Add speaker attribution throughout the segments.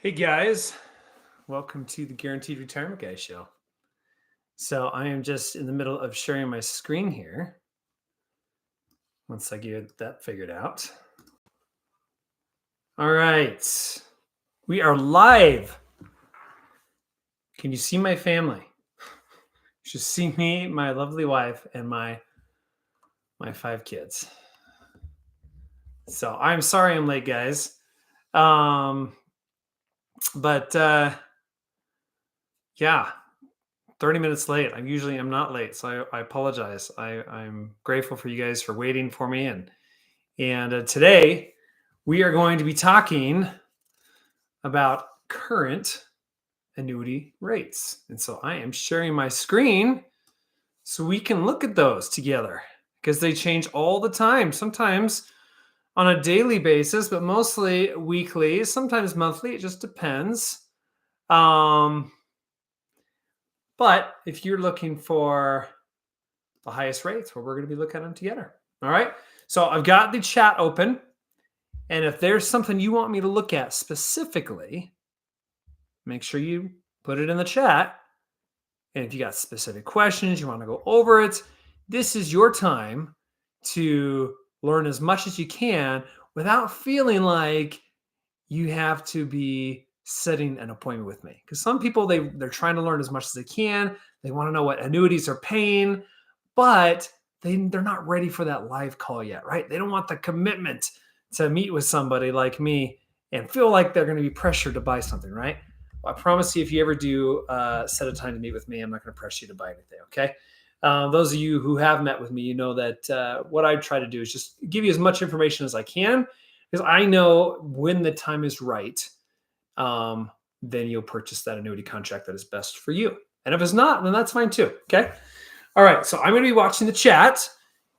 Speaker 1: Hey guys, welcome to the Guaranteed Retirement Guy show. So I am just in the middle of sharing my screen here. Once I get that figured out. All right, we are live. Can you see my family? You should see me, my lovely wife, and my 5 kids. So I'm sorry I'm late, guys. But yeah, 30 minutes late. I'm not late, so I apologize. I'm grateful for you guys for waiting for me. And today we are going to be talking about current annuity rates. And so I am sharing my screen so we can look at those together because they change all the time. Sometimes on a daily basis, but mostly weekly, sometimes monthly. It just depends. But if you're looking for the highest rates, well, we're going to be looking at them together. All right. So I've got the chat open. And if there's something you want me to look at specifically, make sure you put it in the chat. And if you got specific questions, you want to go over it, this is your time to learn as much as you can without feeling like you have to be setting an appointment with me. Because some people, they're trying to learn as much as they can. They want to know what annuities are paying, but they're not ready for that live call yet, right? They don't want the commitment to meet with somebody like me and feel like they're going to be pressured to buy something, right? Well, I promise you, if you ever do set a time to meet with me, I'm not going to press you to buy anything, okay? Those of you who have met with me, you know that what I try to do is just give you as much information as I can because I know when the time is right, then you'll purchase that annuity contract that is best for you. And if it's not, then that's fine too, okay? All right, so I'm going to be watching the chat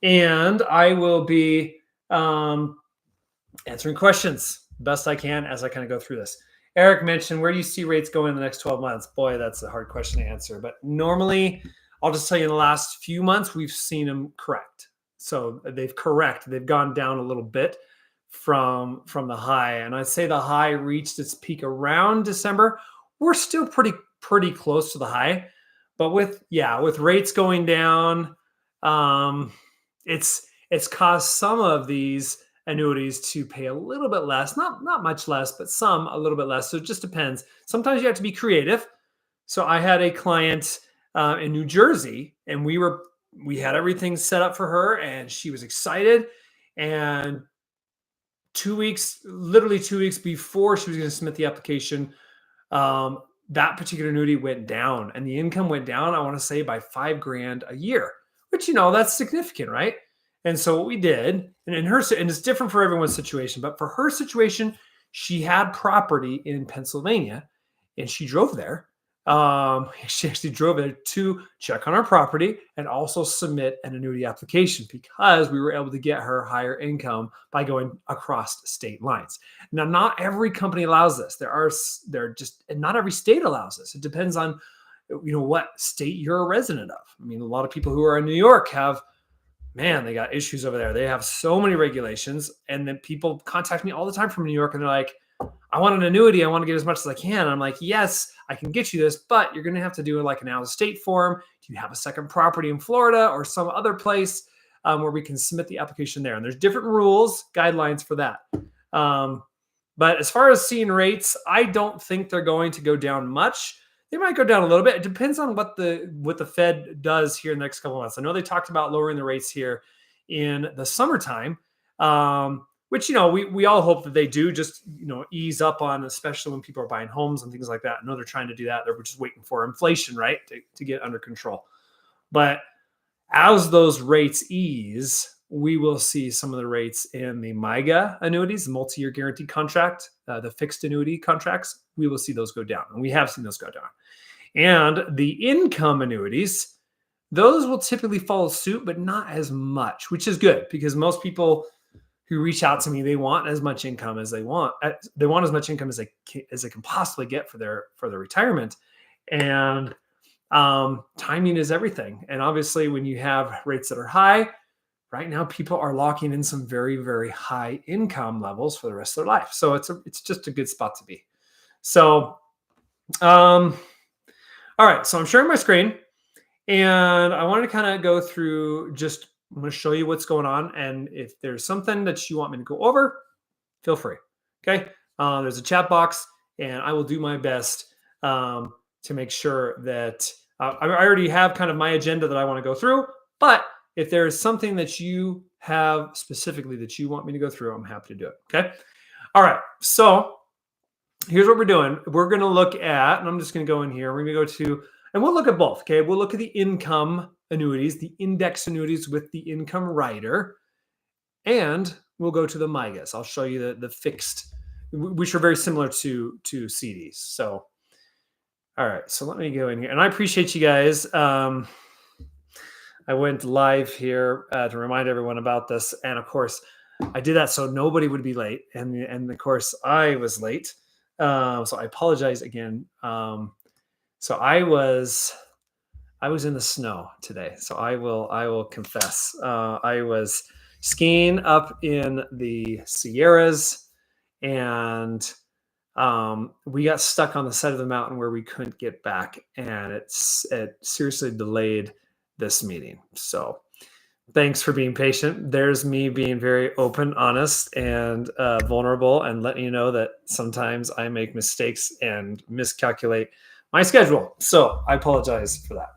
Speaker 1: and I will be answering questions best I can as I kind of go through this. Eric mentioned, where do you see rates going in the next 12 months? Boy, that's a hard question to answer. But normally, I'll just tell you in the last few months, we've seen them correct. So they've gone down a little bit from the high. And I'd say the high reached its peak around December. We're still pretty close to the high. But with rates going down, it's caused some of these annuities to pay a little bit less, not much less, but some a little bit less. So it just depends. Sometimes you have to be creative. So I had a client in New Jersey, and we had everything set up for her, and she was excited. And literally 2 weeks before she was going to submit the application, that particular annuity went down, and the income went down. I want to say by $5,000 a year, which that's significant, right? And so what we did, and it's different for everyone's situation, but for her situation, she had property in Pennsylvania, and she drove there. She actually drove there to check on our property and also submit an annuity application because we were able to get her higher income by going across state lines. Now, not every company allows this. Not every state allows this. It depends on, what state you're a resident of. I mean, a lot of people who are in New York they got issues over there. They have so many regulations. And then people contact me all the time from New York and they're like, I want an annuity. I want to get as much as I can. And I'm like, yes, I can get you this, but you're going to have to do like an out of state form. Do you have a second property in Florida or some other place where we can submit the application there? And there's different rules, guidelines for that. But as far as seeing rates, I don't think they're going to go down much. They might go down a little bit. It depends on what the Fed does here in the next couple of months. I know they talked about lowering the rates here in the summertime, which we all hope that they do. Just ease up on, especially when people are buying homes and things like that. I know they're trying to do that. They're just waiting for inflation, right, to get under control. But as those rates ease, we will see some of the rates in the MIGA annuities, the multi-year guaranteed contract, the fixed annuity contracts. We will see those go down, and we have seen those go down. And the income annuities, those will typically follow suit, but not as much, which is good because most people who reach out to me, they want as much income as they want. They want as much income as they can possibly get for their retirement. And timing is everything. And obviously, when you have rates that are high, right now people are locking in some very, very high income levels for the rest of their life. So it's just a good spot to be. So, um, all right. So I'm sharing my screen, and I wanted to kind of go through just, I'm going to show you what's going on. And if there's something that you want me to go over, feel free. Okay. There's a chat box, and I will do my best to make sure that I already have kind of my agenda that I want to go through. But if there's something that you have specifically that you want me to go through, I'm happy to do it. Okay. All right. So here's what we're doing. We're going to look at, and I'm just going to go in here. We're going to go to, and we'll look at both. Okay. We'll look at the income annuities, the index annuities with the income rider, and we'll go to the MIGAs. I'll show you the fixed, which are very similar to CDs. So, all right. So let me go in here, and I appreciate you guys. I went live here to remind everyone about this, and of course, I did that so nobody would be late, and of course, I was late. So I apologize again. So I was in the snow today. So I will confess. I was skiing up in the Sierras, and we got stuck on the side of the mountain where we couldn't get back, and it seriously delayed this meeting. So thanks for being patient. There's me being very open, honest, and vulnerable, and letting you know that sometimes I make mistakes and miscalculate my schedule. So I apologize for that.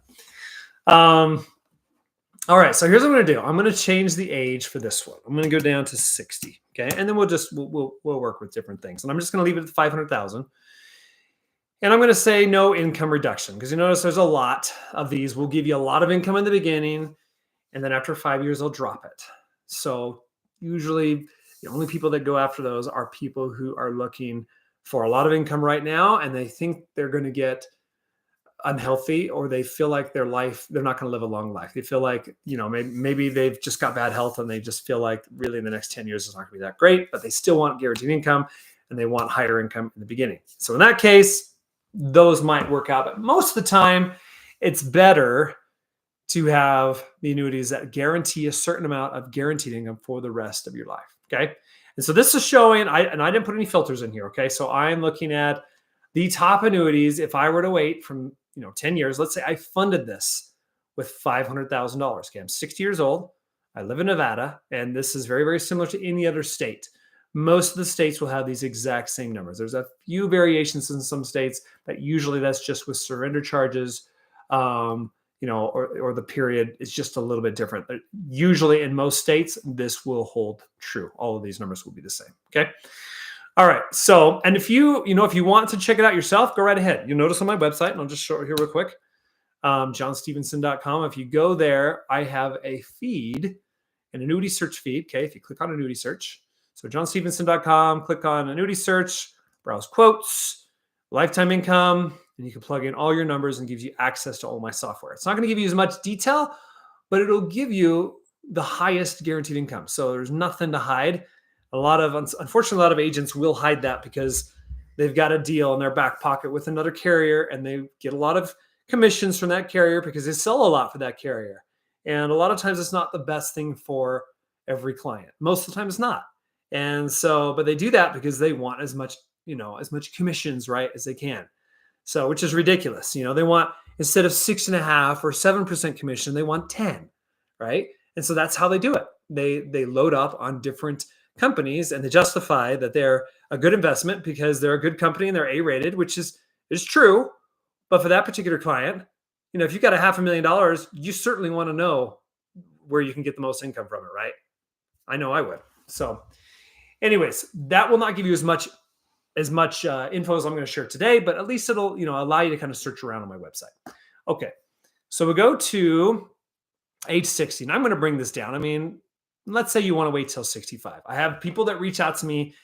Speaker 1: All right, so here's what I'm going to do. I'm going to change the age for this one. I'm going to go down to 60. Okay, and then we'll work with different things. And I'm just going to leave it at 500,000. And I'm going to say no income reduction, because you notice there's a lot of these. We'll give you a lot of income in the beginning, and then after 5 years, they'll drop it. So usually the only people that go after those are people who are looking for a lot of income right now, and they think they're going to get unhealthy, or they feel like they're not going to live a long life. They feel like, maybe they've just got bad health, and they just feel like really in the next 10 years, it's not going to be that great, but they still want guaranteed income, and they want higher income in the beginning. So in that case, those might work out, but most of the time it's better to have the annuities that guarantee a certain amount of guaranteed income for the rest of your life. Okay. And so this is showing, I didn't put any filters in here. Okay. So I'm looking at the top annuities. If I were to wait from, 10 years, let's say I funded this with $500,000. Okay. I'm 60 years old. I live in Nevada, and this is very, very similar to any other state. Most of the states will have these exact same numbers. There's a few variations in some states, but usually that's just with surrender charges, or the period is just a little bit different. But usually in most states, this will hold true. All of these numbers will be the same. Okay. All right. So, and if you want to check it out yourself, go right ahead. You'll notice on my website, and I'll just show it here real quick, johnstevenson.com. If you go there, I have a feed, an annuity search feed. Okay. If you click on annuity search, so johnstevenson.com, click on annuity search, browse quotes, lifetime income, and you can plug in all your numbers, and gives you access to all my software. It's not going to give you as much detail, but it'll give you the highest guaranteed income. So there's nothing to hide. Unfortunately, a lot of agents will hide that because they've got a deal in their back pocket with another carrier, and they get a lot of commissions from that carrier because they sell a lot for that carrier. And a lot of times it's not the best thing for every client. Most of the time it's not. And so, but they do that because they want as much commissions, right, as they can. So, which is ridiculous. They want, instead of 6.5% or 7% commission, they want 10, right? And so that's how they do it. They load up on different companies, and they justify that they're a good investment because they're a good company and they're A-rated, which is true. But for that particular client, if you've got $500,000, you certainly want to know where you can get the most income from it, right? I know I would. So anyways, that will not give you as much info as I'm going to share today, but at least it'll, allow you to kind of search around on my website. Okay. So we go to age 60, and I'm going to bring this down. I mean, let's say you want to wait till 65. I have people that reach out to me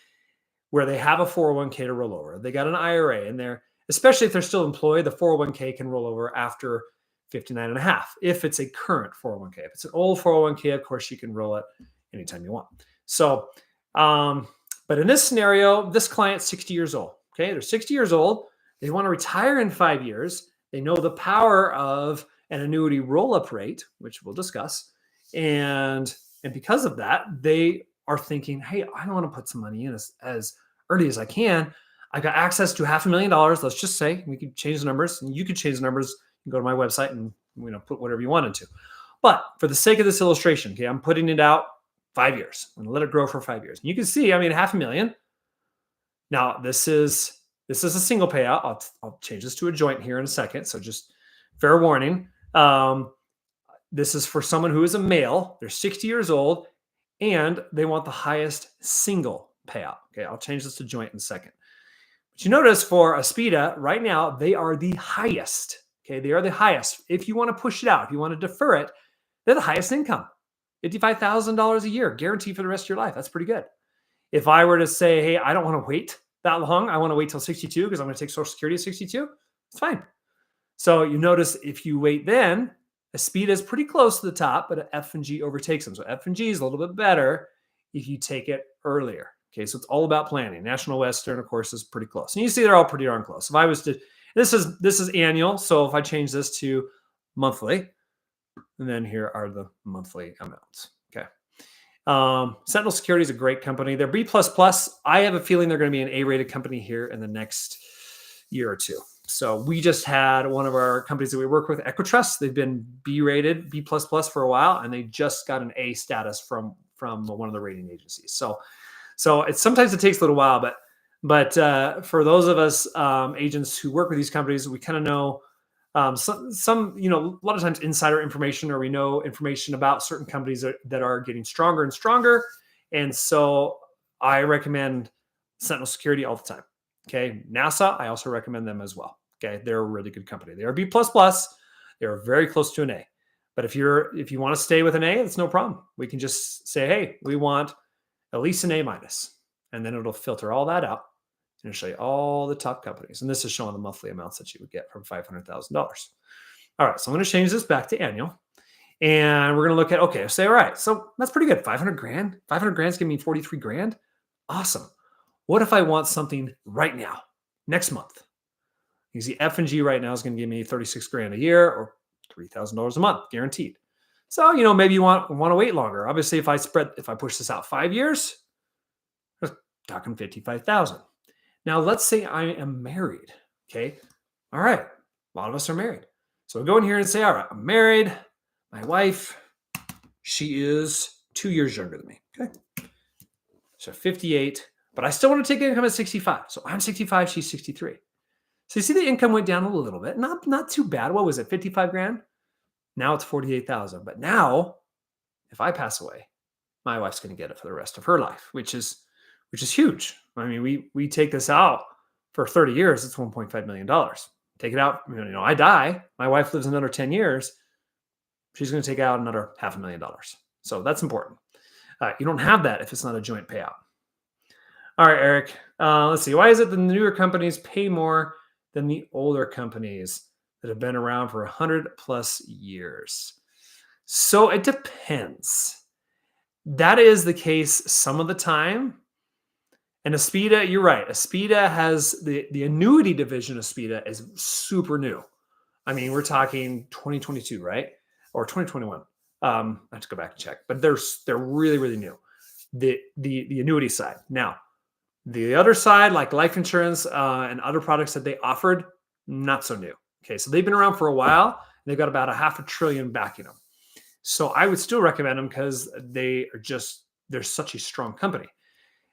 Speaker 1: where they have a 401k to roll over. They got an IRA, and especially if they're still employed, the 401k can roll over after 59 and a half. If it's a current 401k, if it's an old 401k, of course you can roll it anytime you want. So, but in this scenario, this client's 60 years old. Okay. They're 60 years old. They want to retire in 5 years. They know the power of an annuity roll-up rate, which we'll discuss. And because of that, they are thinking, hey, I don't want to put some money in as early as I can. I got access to $500,000. Let's just say we could change the numbers, and you could change the numbers. You go to my website and put whatever you want into. But for the sake of this illustration, okay, I'm putting it out 5 years. I'm gonna let it grow for 5 years. And you can see, I mean, 500,000. Now this is a single payout. I'll change this to a joint here in a second. So just fair warning. This is for someone who is a male. They're 60 years old, and they want the highest single payout. Okay, I'll change this to joint in a second. But you notice for Aspida right now, they are the highest. Okay, they are the highest. If you want to push it out, if you want to defer it, they're the highest income. $55,000 a year, guaranteed for the rest of your life. That's pretty good. If I were to say, hey, I don't want to wait that long, I want to wait till 62 because I'm going to take Social Security at 62, it's fine. So you notice if you wait then, Aspida is pretty close to the top, but F&G overtakes them. So F&G is a little bit better if you take it earlier. Okay, so it's all about planning. National Western, of course, is pretty close. And you see they're all pretty darn close. If I was to, this is annual, so if I change this to monthly, and then here are the monthly amounts. Okay. Sentinel Security is a great company. They're B++. I have a feeling they're going to be an A-rated company here in the next year or two. So we just had one of our companies that we work with, Equitrust. They've been B-rated, B++ for a while, and they just got an A status from one of the rating agencies. So it's sometimes it takes a little while, but for those of us agents who work with these companies, we kind of know some a lot of times insider information, or we know information about certain companies that are getting stronger and stronger. And so I recommend Sentinel Security all the time. Okay. NASA, I also recommend them as well. Okay. They're a really good company. They are B++. They're very close to an A. But if you want to stay with an A, it's no problem. We can just say, hey, we want at least an A minus, and then it'll filter all that out and it'll show you all the top companies. And this is showing the monthly amounts that you would get from $500,000. All right, so I'm going to change this back to annual, and we're going to look at, okay, say, all right, so that's pretty good. 500 grand, 500 grand is giving me 43 grand. Awesome. What if I want something right now, next month? You see F&G right now is going to give me 36 grand a year, or $3,000 a month guaranteed. So, maybe you want to wait longer. Obviously, if I push this out 5 years, we're talking 55,000. Now, let's say I am married. Okay. All right. A lot of us are married. So we go in here and say, all right, I'm married. My wife, she is 2 years younger than me. Okay. So 58, but I still want to take income at 65. So I'm 65, she's 63. So you see the income went down a little bit. Not too bad. What was it? 55 grand? Now it's 48,000. But now, if I pass away, my wife's going to get it for the rest of her life, which is huge. I mean, we take this out for 30 years, it's $1.5 million. Take it out, I die, my wife lives another 10 years, she's going to take out another $500,000. So that's important. You don't have that if it's not a joint payout. All right, Eric, let's see. Why is it the newer companies pay more than the older companies that have been around for 100 plus years? So it depends. That is the case some of the time. And Aspida, you're right. Aspida has the annuity division of Aspida is super new. I mean, we're talking 2022, right? Or 2021. I have to go back and check, but they're really, really new. The annuity side. Now, the other side, like life insurance and other products that they offered, not so new. Okay, so they've been around for a while. And they've got about $500 billion backing them. So I would still recommend them because they're such a strong company.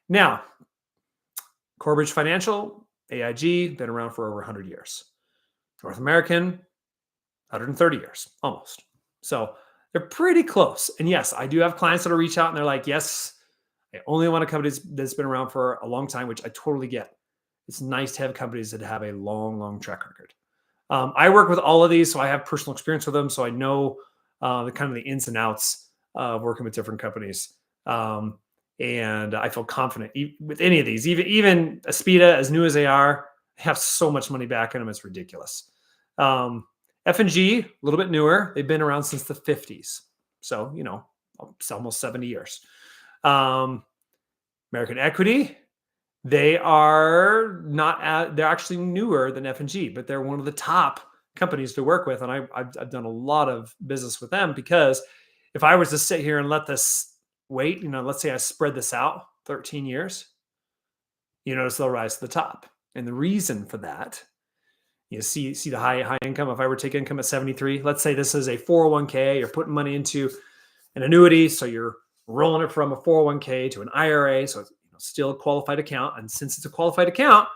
Speaker 1: Now, Corebridge Financial, AIG, been around for over 100 years. North American, 130 years, almost. So they're pretty close. And yes, I do have clients that'll reach out and they're like, yes, I only want a company that's been around for a long time, which I totally get. It's nice to have companies that have a long, long track record. I work with all of these, so I have personal experience with them. So I know the kind of the ins and outs of working with different companies. And I feel confident with any of these, even Aspida, as new as they are, have so much money back in them. It's ridiculous. F&G, a little bit newer. They've been around since the 50s. So, it's almost 70 years. American Equity, they're actually newer than F&G, but they're one of the top companies to work with. And I've done a lot of business with them because if I was to sit here and let this wait, let's say I spread this out 13 years, you notice they'll rise to the top. And the reason for that, you see the high income. If I were to take income at 73, let's say this is a 401k, you're putting money into an annuity, so you're rolling it from a 401k to an IRA, so it's still a qualified account. And since it's a qualified account,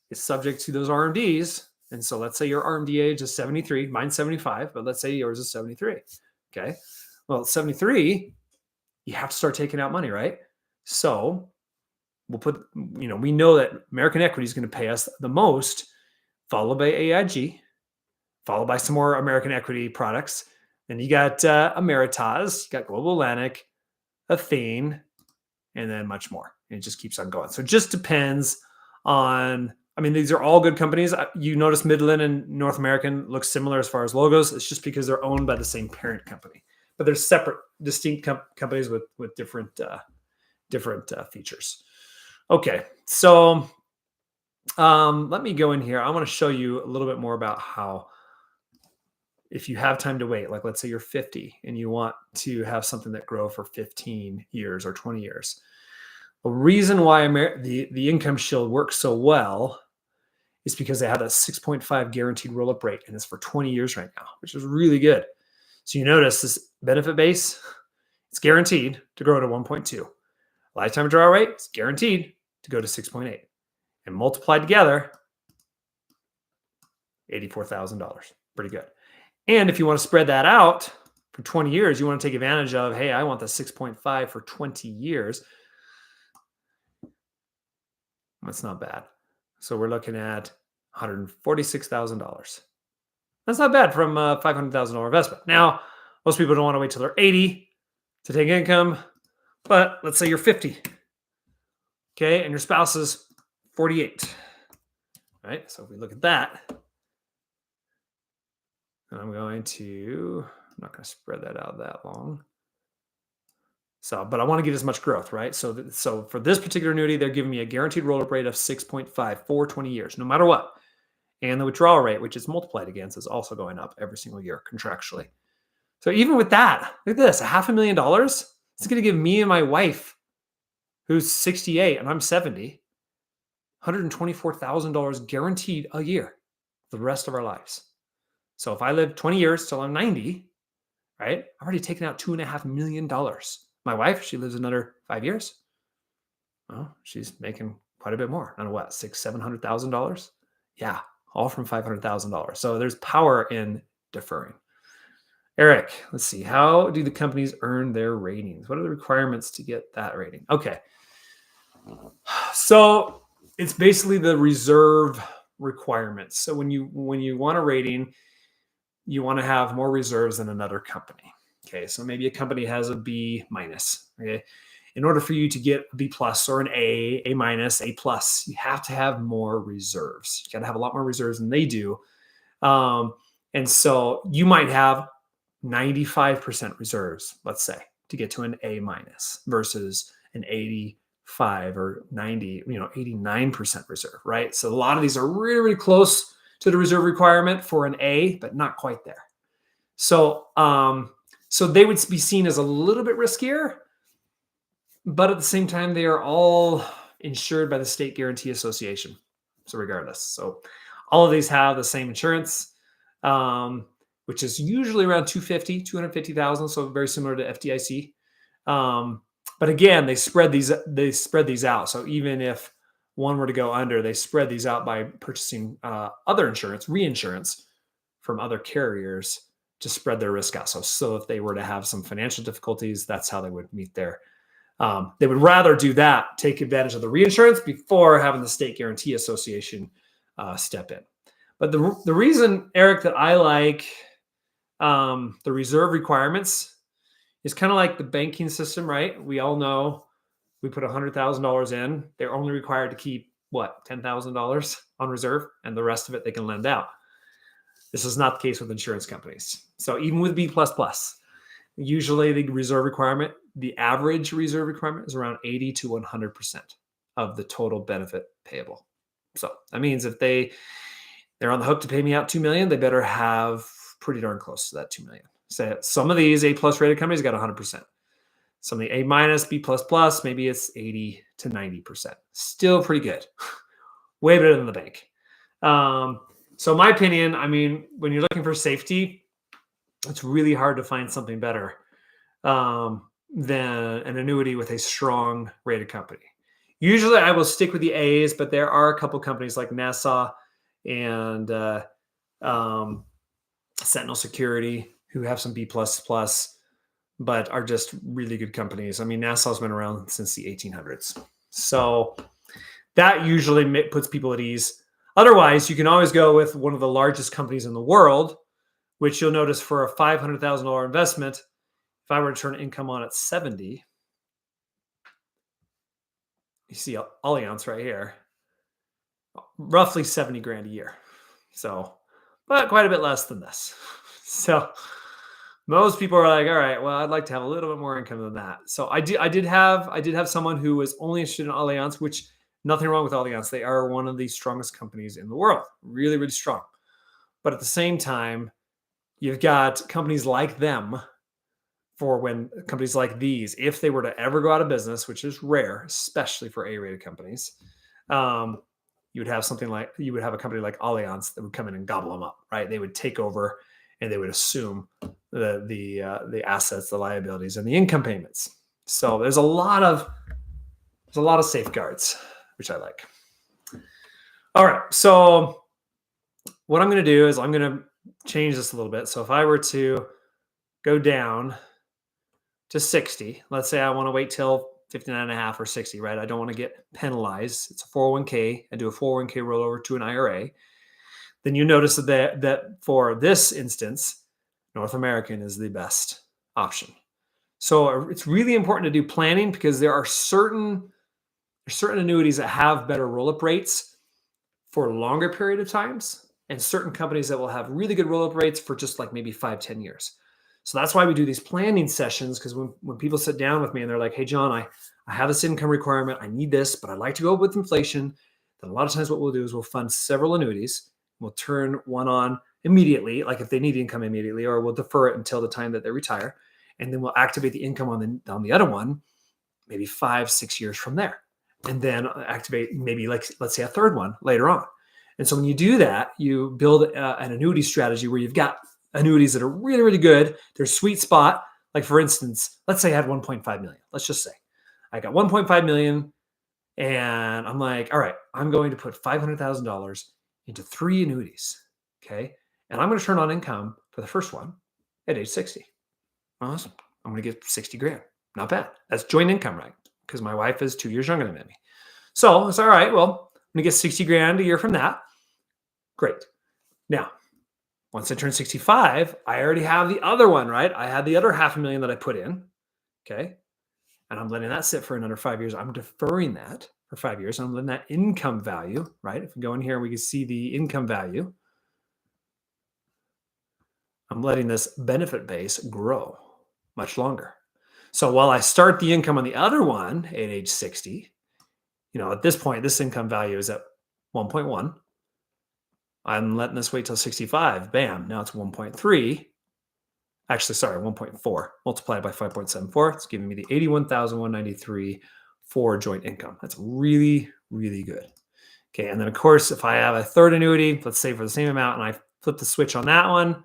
Speaker 1: it's subject to those RMDs. And so let's say your RMD age is 73, mine's 75, but let's say yours is 73. Okay. Well, at 73, you have to start taking out money, right? So we'll put, we know that American Equity is going to pay us the most, followed by AIG, followed by some more American Equity products. Then you got Ameritas, you got Global Atlantic, Athene, and then much more. And it just keeps on going. So it just depends on, these are all good companies. You notice Midland and North American look similar as far as logos. It's just because they're owned by the same parent company, but they're separate, distinct companies with different features. Okay, so let me go in here. I want to show you a little bit more about how, if you have time to wait, like let's say you're 50 and you want to have something that grow for 15 years or 20 years. The reason why the Income Shield works so well is because they have a 6.5 guaranteed roll-up rate, and it's for 20 years right now, which is really good. So you notice this benefit base, it's guaranteed to grow to 1.2. Lifetime withdrawal rate is guaranteed to go to 6.8. And multiplied together, $84,000. Pretty good. And if you want to spread that out for 20 years, you want to take advantage of, hey, I want the 6.5 for 20 years. That's not bad. So we're looking at $146,000. That's not bad from a $500,000 investment. Now, most people don't want to wait till they're 80 to take income, but let's say you're 50, okay, and your spouse is 48, right? So if we look at that, and I'm not going to spread that out that long. So, but I want to get as much growth, right? So for this particular annuity, they're giving me a guaranteed roll-up rate of 6.5 for 20 years, no matter what. And the withdrawal rate, which is multiplied against, is also going up every single year contractually. So even with that, look at this, $500,000. It's going to give me and my wife, who's 68 and I'm 70, $124,000 guaranteed a year the rest of our lives. So if I live 20 years till I'm 90, right, I've already taken out $2.5 million. My wife, she lives another 5 years. Well, she's making quite a bit more. I don't know what, $700,000? Yeah, all from $500,000. So there's power in deferring. Eric, let's see. How do the companies earn their ratings? What are the requirements to get that rating? Okay. So it's basically the reserve requirements. So when you want a rating, you want to have more reserves than another company. Okay, so maybe a company has a B minus. Okay, in order for you to get a B plus or an A minus, A plus, you have to have more reserves. You got to have a lot more reserves than they do. And so you might have 95% reserves, let's say, to get to an A minus versus an 85 or 90, 89% reserve, right? So a lot of these are really, really close to the reserve requirement for an A, but not quite there. So, so they would be seen as a little bit riskier, but at the same time, they are all insured by the State Guarantee Association. So regardless, so all of these have the same insurance, which is usually around 250,000. So very similar to FDIC. But again, they spread these out. So even if one were to go under, they spread these out by purchasing other insurance, reinsurance from other carriers to spread their risk out. So if they were to have some financial difficulties, that's how they would meet their. They would rather do that, take advantage of the reinsurance before having the State Guarantee Association step in. But the reason, Eric, that I like the reserve requirements is kind of like the banking system, right? We all know we put $100,000 in. They're only required to keep what, $10,000 on reserve, and the rest of it they can lend out. This is not the case with insurance companies. So even with B++, usually the reserve requirement, the average reserve requirement is around 80 to 100% of the total benefit payable. So that means if they're on the hook to pay me out $2 million, they better have pretty darn close to that $2 million. So some of these A+ rated companies got 100%. Some of the A-, B++, maybe it's 80 to 90%. Still pretty good. Way better than the bank. So my opinion, I mean, when you're looking for safety, it's really hard to find something better than an annuity with a strong rated company. Usually I will stick with the A's, but there are a couple companies like NASA and um, Sentinel Security who have some B++, but are just really good companies. I mean, NASA's been around since the 1800s. So that usually puts people at ease. Otherwise, you can always go with one of the largest companies in the world, which you'll notice for a $500,000 investment, if I were to turn income on at 70, you see Allianz right here, roughly 70 grand a year. So, but quite a bit less than this. So most people are like, all right, well, I'd like to have a little bit more income than that. So I did have someone who was only interested in Allianz, which nothing wrong with Allianz. They are one of the strongest companies in the world, really, really strong. But at the same time, you've got companies like them for when companies like these, if they were to ever go out of business, which is rare, especially for A-rated companies, you would have a company like Allianz that would come in and gobble them up, right? They would take over and they would assume the assets, the liabilities, and the income payments. So there's a lot of safeguards, which I like. All right, so what I'm going to do is I'm going to change this a little bit. So if I were to go down to 60, let's say I want to wait till 59 and a half or 60, right? I don't want to get penalized. It's a 401k. I do a 401k rollover to an IRA. Then you notice that for this instance, North American is the best option. So it's really important to do planning because there are certain annuities that have better roll-up rates for a longer period of times, and certain companies that will have really good roll-up rates for just like maybe 5-10 years. So that's why we do these planning sessions, because when people sit down with me and they're like, hey, John, I have this income requirement. I need this, but I'd like to go with inflation. Then a lot of times what we'll do is we'll fund several annuities. We'll turn one on immediately, like if they need income immediately, or we'll defer it until the time that they retire. And then we'll activate the income on the other one, maybe 5-6 years from there. And then activate maybe let's say a third one later on. And so when you do that, you build an annuity strategy where you've got annuities that are really, really good. They're sweet spot. Like for instance, let's say I had 1.5 million. Let's just say I got 1.5 million and I'm like, all right, I'm going to put $500,000 into 3 annuities. Okay. And I'm going to turn on income for the first one at age 60. Awesome. I'm going to get 60 grand. Not bad. That's joint income, right? Because my wife is 2 years younger than me. So it's all right. Well, I'm going to get 60 grand a year from that. Great. Now, once I turn 65, I already have the other one, right? I had the other $500,000 that I put in. Okay. And I'm letting that sit for another 5 years. I'm deferring that for 5 years. I'm letting that income value, right? If we go in here, we can see the income value. I'm letting this benefit base grow much longer. So while I start the income on the other one at age 60, at this point, this income value is at 1.1. I'm letting this wait till 65. Bam. Now it's 1.3. Actually, sorry, 1.4 multiplied by 5.74. It's giving me the 81,193 for joint income. That's really, really good. Okay. And then of course, if I have a third annuity, let's say for the same amount, and I flip the switch on that one,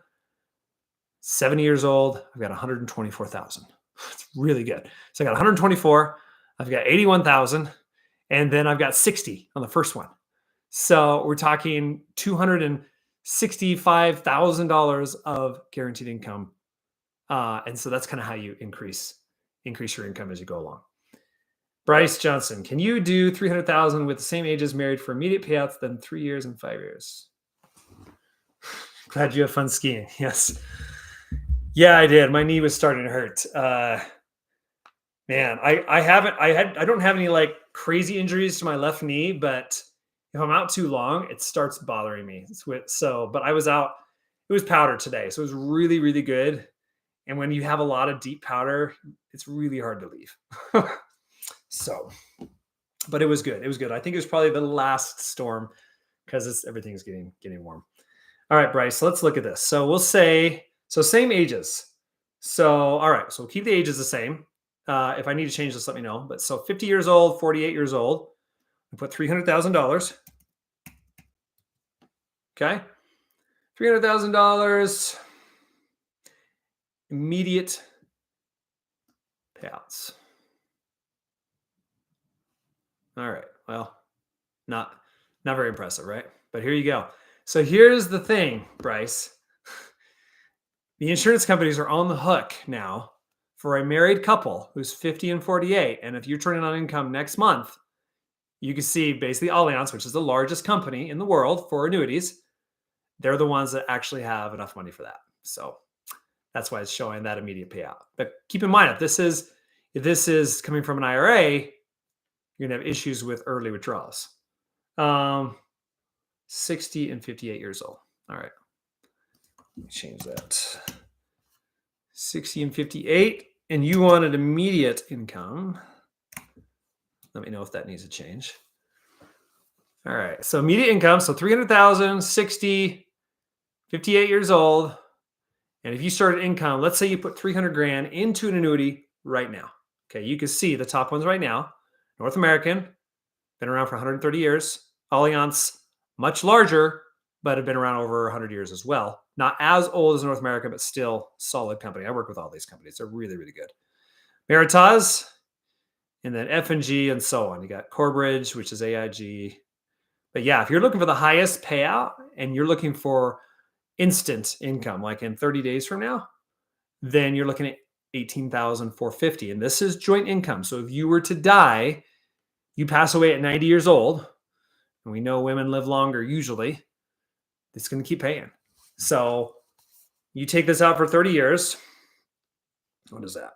Speaker 1: 70 years old, I've got 124,000. It's really good. So I got 124, I've got 81,000, and then I've got 60 on the first one. So we're talking $265,000 of guaranteed income. And so that's kind of how you increase your income as you go along. Bryce Johnson, can you do 300,000 with the same age as married for immediate payouts than 3 years and 5 years? Glad you have fun skiing. Yes. Yeah, I did. My knee was starting to hurt. Man, I don't have any like crazy injuries to my left knee, but if I'm out too long, it starts bothering me. But I was out, it was powder today. So it was really, really good. And when you have a lot of deep powder, it's really hard to leave. But it was good. It was good. I think it was probably the last storm because everything's getting warm. All right, Bryce, let's look at this. So we'll say, same ages. So, all right, so we'll keep the ages the same. If I need to change this, let me know. But so 50 years old, 48 years old, I put $300,000. Okay. $300,000 immediate payouts. All right. Well, not not very impressive, right? But here you go. So here's the thing, Bryce. The insurance companies are on the hook now for a married couple who's 50 and 48. And if you're turning on income next month, you can see basically Allianz, which is the largest company in the world for annuities, they're the ones that actually have enough money for that. So that's why it's showing that immediate payout. But keep in mind, if this is coming from an IRA, you're gonna have issues with early withdrawals. Um, 60 and 58 years old. All right, let me change that. 60 and 58, and you wanted immediate income. Let me know if that needs to change. All right, so immediate income, so 300,000, 60, 58 years old. And if you started income, let's say you put 300 grand into an annuity right now. Okay, you can see the top ones right now. North American, been around for 130 years. Allianz, much larger, but have been around over 100 years as well. Not as old as North America, but still solid company. I work with all these companies. They're really, really good. Veritas, and then F&G and so on. You got Corbridge, which is AIG. But yeah, if you're looking for the highest payout and you're looking for instant income, like in 30 days from now, then you're looking at 18,450. And this is joint income. So if you were to die, you pass away at 90 years old, and we know women live longer usually, it's going to keep paying. So you take this out for 30 years. What is that?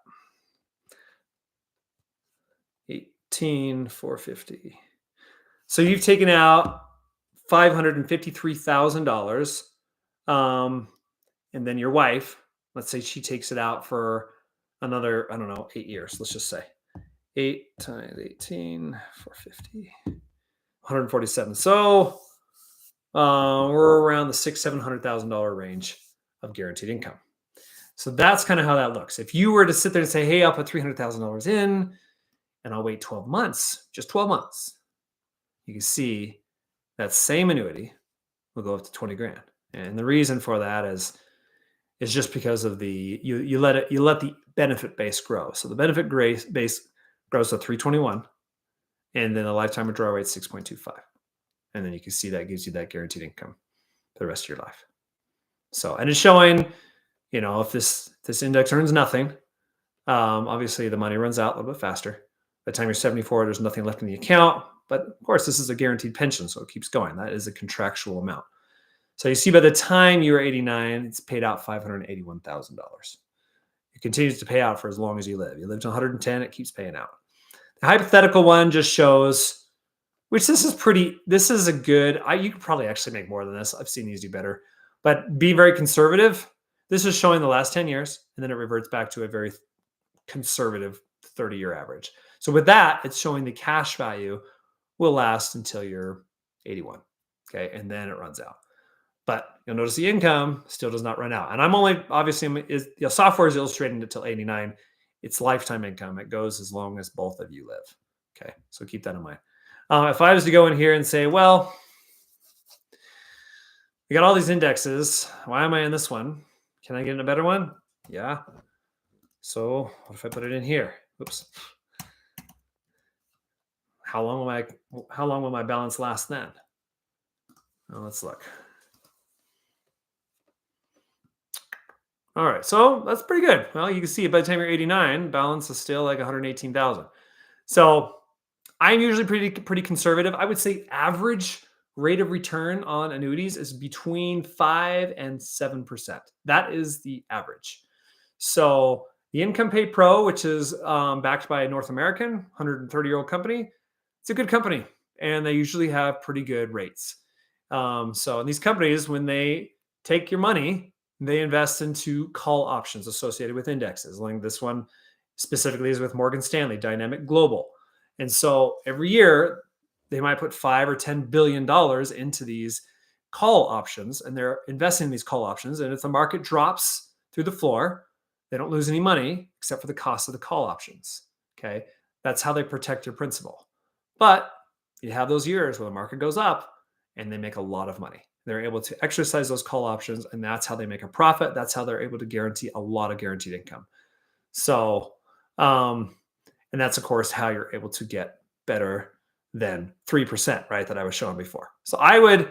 Speaker 1: 18,450. So you've taken out $553,000. And then your wife, let's say she takes it out for another, I don't know, 8 years. Let's just say 8 times 18, 450, 147. So we're around the $600,000-$700,000 range of guaranteed income. So that's kind of how that looks. If you were to sit there and say, hey, I'll put $300,000 in and I'll wait 12 months, just 12 months, you can see that same annuity will go up to 20 grand. And the reason for that is just because of you let the benefit base grow. So the benefit base grows to 321, and then the lifetime withdrawal rate is 6.25. And then you can see that gives you that guaranteed income for the rest of your life. So, and it's showing, if this index earns nothing, obviously the money runs out a little bit faster. By the time you're 74, there's nothing left in the account. But of course, this is a guaranteed pension, so it keeps going. That is a contractual amount. So you see by the time you're 89, it's paid out $581,000. It continues to pay out for as long as you live. You live to 110, it keeps paying out. The hypothetical one just shows, which this is a good, you could probably actually make more than this. I've seen these do better. But be very conservative. This is showing the last 10 years, and then it reverts back to a very conservative 30-year average. So with that, it's showing the cash value will last until you're 81. Okay, and then it runs out. But you'll notice the income still does not run out. And I'm only, obviously, software is illustrating it till 89. It's lifetime income. It goes as long as both of you live. Okay, so keep that in mind. If I was to go in here and say, well, we got all these indexes. Why am I in this one? Can I get in a better one? Yeah. So what if I put it in here? Oops. How long will my balance last then? Well, let's look. All right, so that's pretty good. Well, you can see by the time you're 89, balance is still like 118,000. So I'm usually pretty conservative. I would say average rate of return on annuities is between 5 and 7%. That is the average. So the Income Pay Pro, which is backed by a North American 130-year-old company, it's a good company, and they usually have pretty good rates. So these companies, when they take your money, they invest into call options associated with indexes. Like this one specifically is with Morgan Stanley, Dynamic Global. And so every year they might put $5 or $10 billion into these call options, and they're investing in these call options. And if the market drops through the floor, they don't lose any money except for the cost of the call options. Okay. That's how they protect your principal. But you have those years where the market goes up and they make a lot of money. They're able to exercise those call options, and that's how they make a profit. That's how they're able to guarantee a lot of guaranteed income. So, and that's of course how you're able to get better than 3%, right? That I was showing before. So I would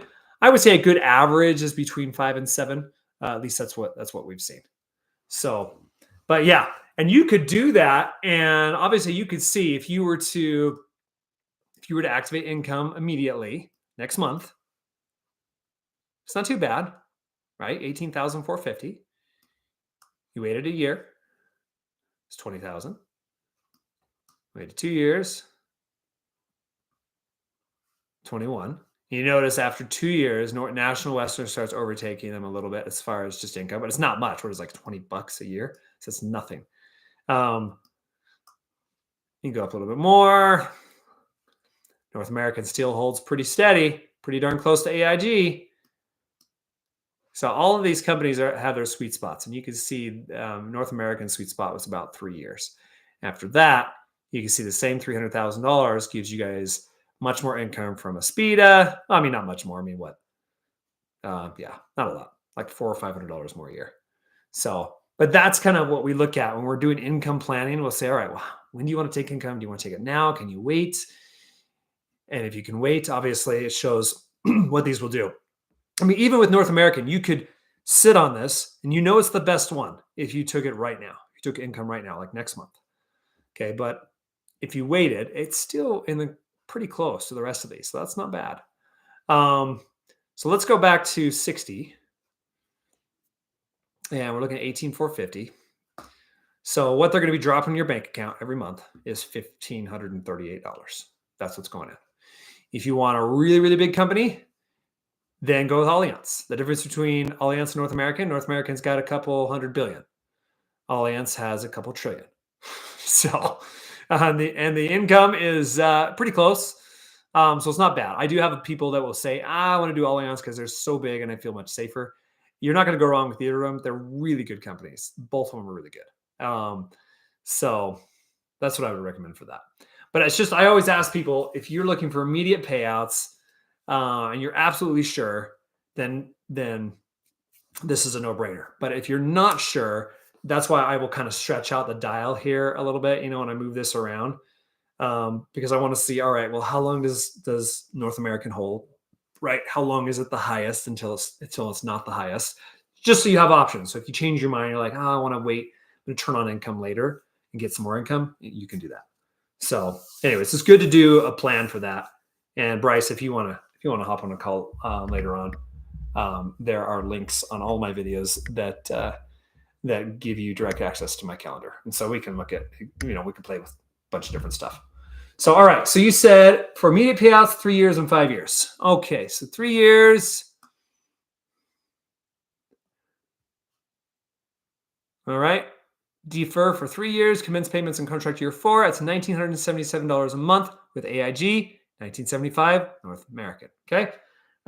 Speaker 1: say a good average is between 5 and 7. At least that's what we've seen. So, but yeah, and you could do that, and obviously you could see if you were to activate income immediately next month, it's not too bad, right? 18,450. You waited a year, it's 20,000. Waited 2 years, 21. You notice after 2 years, National Western starts overtaking them a little bit as far as just income, but it's not much. What is it, like $20 a year? So it's nothing. You can go up a little bit more. North American still holds pretty steady, pretty darn close to AIG. So all of these companies have their sweet spots, and you can see North American sweet spot was about 3 years. After that, you can see the same $300,000 gives you guys much more income from Aspida. I mean, not much more. I mean, what? Yeah, not a lot, like $400 or $500 more a year. So, but that's kind of what we look at when we're doing income planning. We'll say, all right, well, when do you want to take income? Do you want to take it now? Can you wait? And if you can wait, obviously it shows what these will do. I mean, even with North American, you could sit on this and you know it's the best one if you took it right now. If you took income right now, like next month. Okay, but if you waited, it's still in the pretty close to the rest of these. So that's not bad. So let's go back to 60. And we're looking at 18,450. So what they're going to be dropping in your bank account every month is $1,538. That's what's going in. If you want a really, really big company, then go with Allianz. The difference between Allianz and North American's got a couple $100 billion. Allianz has a couple trillion. So, the income is pretty close. So it's not bad. I do have people that will say, I want to do Allianz because they're so big and I feel much safer. You're not going to go wrong with either of them. They're really good companies. Both of them are really good. So that's what I would recommend for that. But it's just, I always ask people, if you're looking for immediate payouts and you're absolutely sure, then this is a no-brainer. But if you're not sure, that's why I will kind of stretch out the dial here a little bit, when I move this around, because I want to see, all right, well, how long does North American hold, right? How long is it the highest until it's not the highest? Just so you have options. So if you change your mind, you're like, I want to wait and turn on income later and get some more income, you can do that. So anyways, it's good to do a plan for that. And Bryce, if you want to hop on a call later on, there are links on all my videos that give you direct access to my calendar. And so we can look at, we can play with a bunch of different stuff. So, all right. So you said for immediate payouts, 3 years and 5 years. Okay. So 3 years. All right. Defer for 3 years, commence payments in contract year 4. That's $1,977 a month with AIG, $1,975 North American. Okay.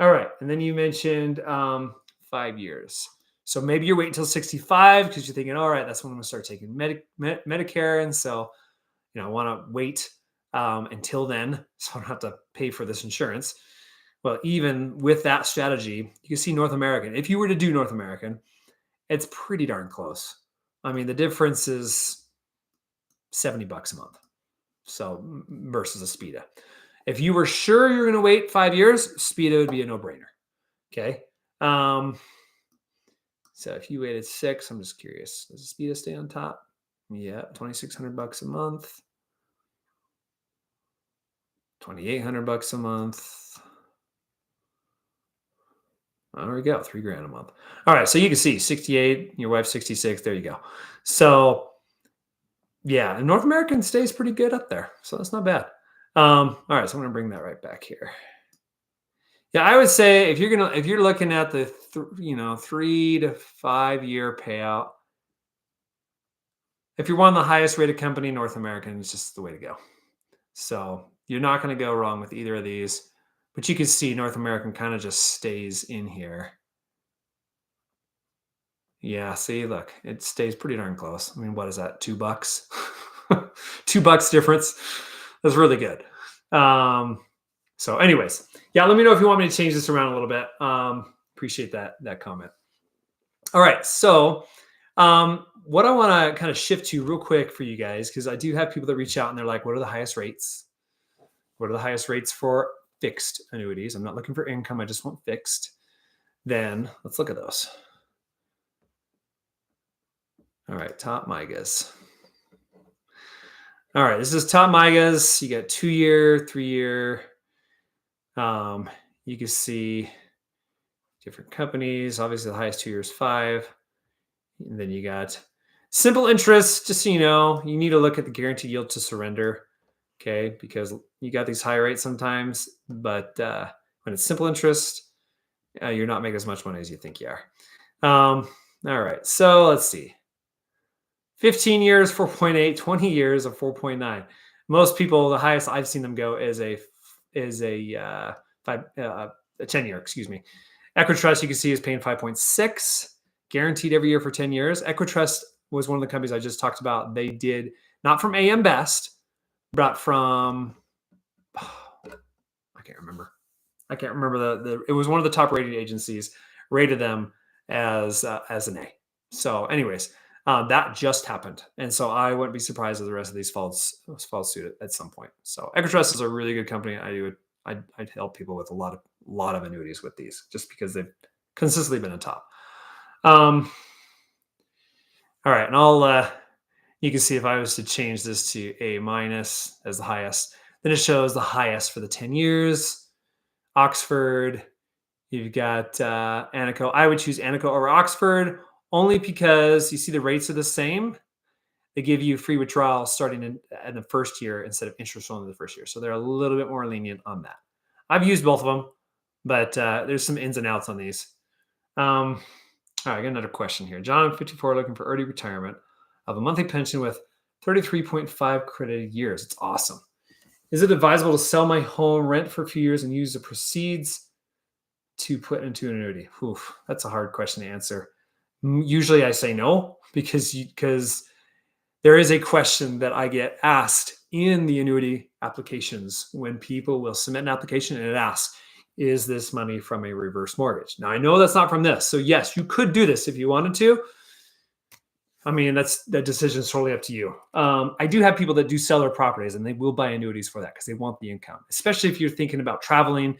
Speaker 1: All right. And then you mentioned 5 years. So maybe you're waiting until 65 because you're thinking, all right, that's when I'm going to start taking Medicare. And so, I want to wait until then so I don't have to pay for this insurance. Well, even with that strategy, you can see North American. If you were to do North American, it's pretty darn close. I mean, the difference is $70 a month. So versus Aspida. If you were sure you're going to wait 5 years, Aspida would be a no-brainer. Okay. So if you waited 6, I'm just curious. Does Aspida stay on top? Yeah, $2,600 a month. $2,800 a month. There we go, $3,000 a month. All right, so you can see 68, your wife's 66. There you go. So yeah, and North American stays pretty good up there, so that's not bad. All right, so I'm gonna bring that right back here. Yeah, I would say if you're looking at the 3 to 5 year payout, if you're one of the highest rated company, North American is just the way to go. So you're not going to go wrong with either of these, but you can see North American kind of just stays in here. Yeah, see, look, it stays pretty darn close. I mean, what is that? $2? $2 difference. That's really good. So anyways, yeah, let me know if you want me to change this around a little bit. appreciate that comment. All right. So what I want to kind of shift to real quick for you guys, because I do have people that reach out and they're like, what are the highest rates? What are the highest rates for fixed annuities? I'm not looking for income. I just want fixed. Then let's look at those. All right, top MIGAs. All right, this is top MIGAs. You got 2-year, 3-year. You can see different companies. Obviously, the highest 2 years, 5. And then you got simple interest. Just so you know, you need to look at the guaranteed yield to surrender. Okay, because you got these high rates sometimes, but when it's simple interest, you're not making as much money as you think you are. All right, so let's see. 15 years, 4.8, 20 years of 4.9. Most people, the highest I've seen them go is a 10-year, excuse me. Equitrust, you can see, is paying 5.6, guaranteed every year for 10 years. Equitrust was one of the companies I just talked about. They did, not from AM Best, but from, I can't remember. It was one of the top rated agencies, rated them as an A. So anyways, that just happened. And so I wouldn't be surprised if the rest of these fall suit at some point. So Equitrust is a really good company. I'd help people with a lot of annuities with these, just because they've consistently been on top. All right, and you can see if I was to change this to A- as the highest, then it shows the highest for the 10 years. Oxford, you've got Anico. I would choose Anico over Oxford only because you see the rates are the same. They give you free withdrawal starting in the first year instead of interest only the first year. So they're a little bit more lenient on that. I've used both of them, but there's some ins and outs on these. All right, I got another question here. John, 54, looking for early retirement of a monthly pension with 33.5 credited years. It's awesome. Is it advisable to sell my home, rent for a few years, and use the proceeds to put into an annuity? Oof, that's a hard question to answer. Usually I say no, because there is a question that I get asked in the annuity applications when people will submit an application and it asks, is this money from a reverse mortgage? Now, I know that's not from this. So yes, you could do this if you wanted to. I mean, that decision is totally up to you. I do have people that do sell their properties and they will buy annuities for that because they want the income, especially if you're thinking about traveling.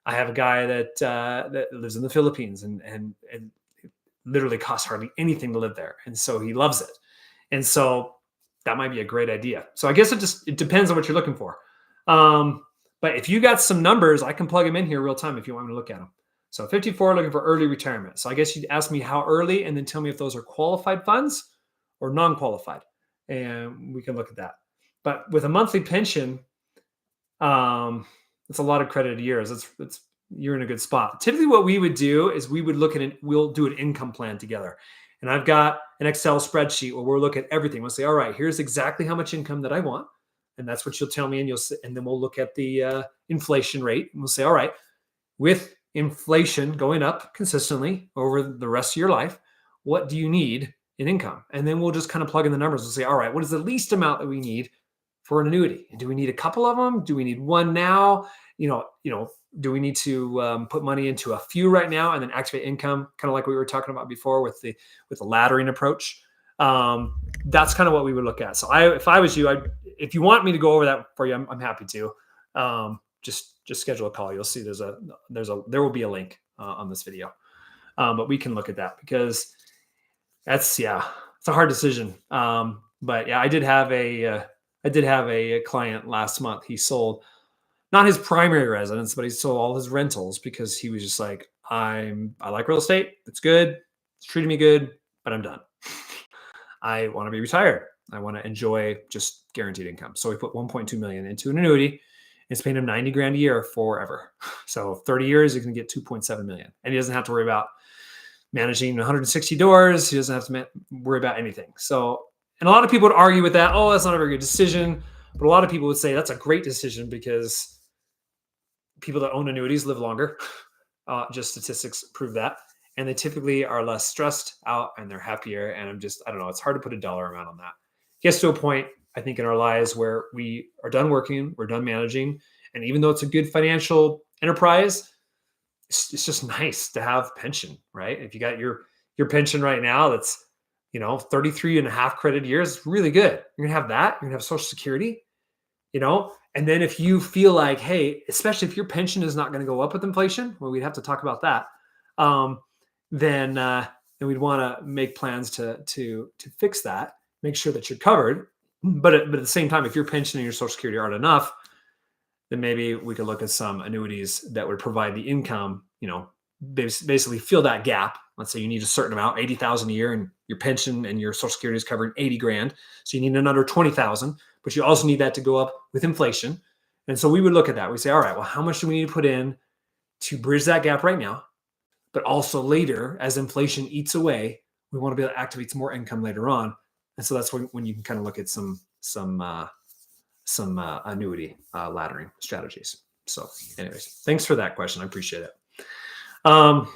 Speaker 1: I have a guy that lives in the Philippines and it literally costs hardly anything to live there. And so he loves it. And so that might be a great idea. So I guess it depends on what you're looking for. But if you got some numbers, I can plug them in here real time if you want me to look at them. So 54, looking for early retirement. So I guess you'd ask me how early and then tell me if those are qualified funds or non-qualified. And we can look at that. But with a monthly pension, it's a lot of credited years. You're in a good spot. Typically what we would do is we'll do an income plan together. And I've got an Excel spreadsheet where we'll look at everything. We'll say, all right, here's exactly how much income that I want. And that's what you'll tell me. And then we'll look at the inflation rate. And we'll say, all right, with inflation going up consistently over the rest of your life, what do you need in income? And then we'll just kind of plug in the numbers and say, all right, what is the least amount that we need for an annuity? And do we need a couple of them? Do we need one now? Do we need to put money into a few right now and then activate income, kind of like we were talking about before with the laddering approach? That's kind of what we would look at. So if I was you, if you want me to go over that for you, I'm happy to. Just schedule a call. You'll see there will be a link on this video, but we can look at that because it's a hard decision. But yeah, I did have a client last month. He sold not his primary residence, but he sold all his rentals because he was just like, I like real estate. It's good. It's treating me good, but I'm done. I want to be retired. I want to enjoy just guaranteed income. So we put 1.2 million into an annuity. It's paying him 90 grand a year forever. So 30 years, he can get 2.7 million. And he doesn't have to worry about managing 160 doors. He doesn't have to worry about anything. So, and a lot of people would argue with that. Oh, that's not a very good decision. But a lot of people would say that's a great decision because people that own annuities live longer. Just statistics prove that. And they typically are less stressed out and they're happier. And I don't know, it's hard to put a dollar amount on that. It gets to a point, I think, in our lives where we are done working, we're done managing. And even though it's a good financial enterprise, it's just nice to have pension, right? If you got your pension right now, that's 33 and a half credit years, it's really good. You're gonna have that. You're gonna have Social Security, and then if you feel like, hey, especially if your pension is not going to go up with inflation, well, we'd have to talk about that. Um, then we'd want to make plans to fix that, make sure that you're covered. But at the same time, if your pension and your Social Security aren't enough, then maybe we could look at some annuities that would provide the income, basically fill that gap. Let's say you need a certain amount, 80,000 a year, and your pension and your Social Security is covering 80 grand. So you need another 20,000, but you also need that to go up with inflation. And so we would look at that. We say, all right, well, how much do we need to put in to bridge that gap right now? But also later, as inflation eats away, we want to be able to activate some more income later on. And so that's when you can kind of look at some annuity laddering strategies. So anyways, thanks for that question. I appreciate it. All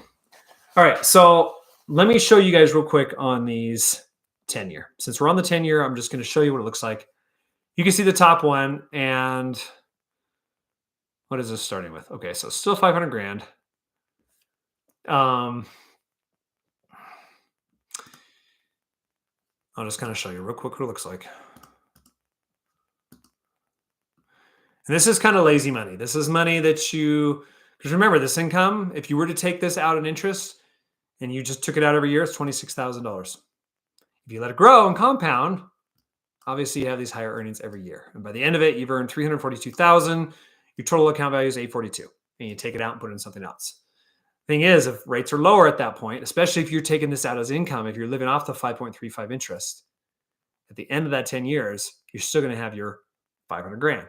Speaker 1: right. So let me show you guys real quick on these 10-year. Since we're on the 10-year, I'm just going to show you what it looks like. You can see the top one. And what is this starting with? Okay. So still 500 grand. I'll just kind of show you real quick what it looks like. And this is kind of lazy money. This is money that because remember, this income, if you were to take this out in interest and you just took it out every year, it's $26,000. If you let it grow and compound, obviously you have these higher earnings every year. And by the end of it, you've earned $342,000. Your total account value is $842, and you take it out and put it in something else. Thing is, if rates are lower at that point, especially if you're taking this out as income, if you're living off the 5.35 interest, at the end of that 10 years, you're still going to have your 500 grand.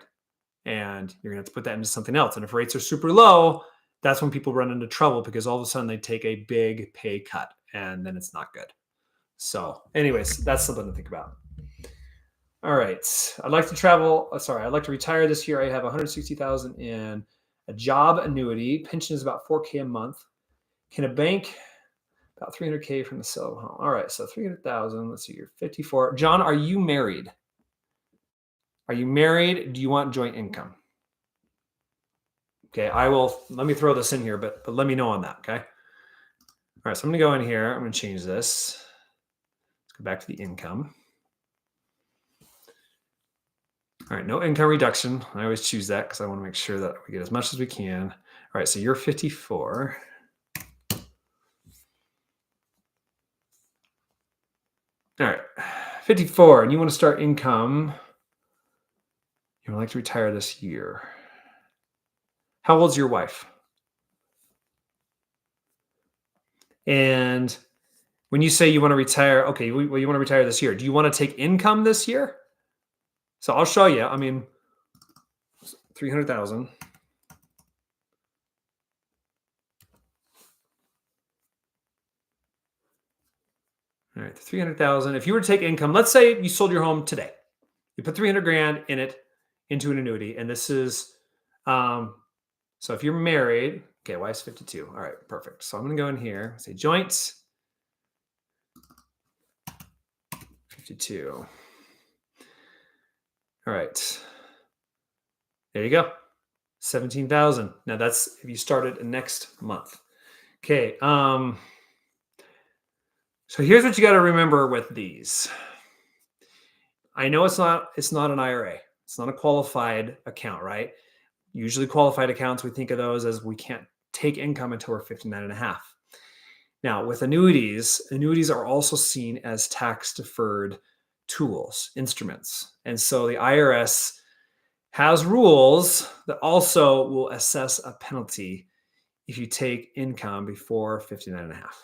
Speaker 1: And you're going to have to put that into something else. And if rates are super low, that's when people run into trouble, because all of a sudden they take a big pay cut, and then it's not good. So anyways, that's something to think about. All right. I'd like to retire this year. I have 160,000 in a job annuity. Pension is about 4K a month. Can a bank about 300K from the sale of home? All right. So 300,000. Let's see. You're 54. John, are you married? Are you married? Do you want joint income? Okay, let me throw this in here, but let me know on that, okay? All right, so I'm gonna go in here. I'm gonna change this. Let's go back to the income. All right, no income reduction. I always choose that because I want to make sure that we get as much as we can. All right, so you're 54. All right, 54, and you want to start income. You would like to retire this year. How old's your wife? And when you say you want to retire, okay, you want to retire this year. Do you want to take income this year? So I'll show you. I mean, 300,000. All right, 300,000. If you were to take income, let's say you sold your home today. You put 300 grand in it into an annuity, and this is so if you're married, okay, wife's 52. All right, perfect. So I'm going to go in here, say joints, 52. All right. There you go. 17,000. Now that's if you started next month. Okay. So here's what you got to remember with these. I know it's not an IRA. It's not a qualified account, right? Usually qualified accounts, we think of those as we can't take income until we're 59 and a half. Now with annuities are also seen as tax deferred tools, instruments. And so the IRS has rules that also will assess a penalty if you take income before 59 and a half.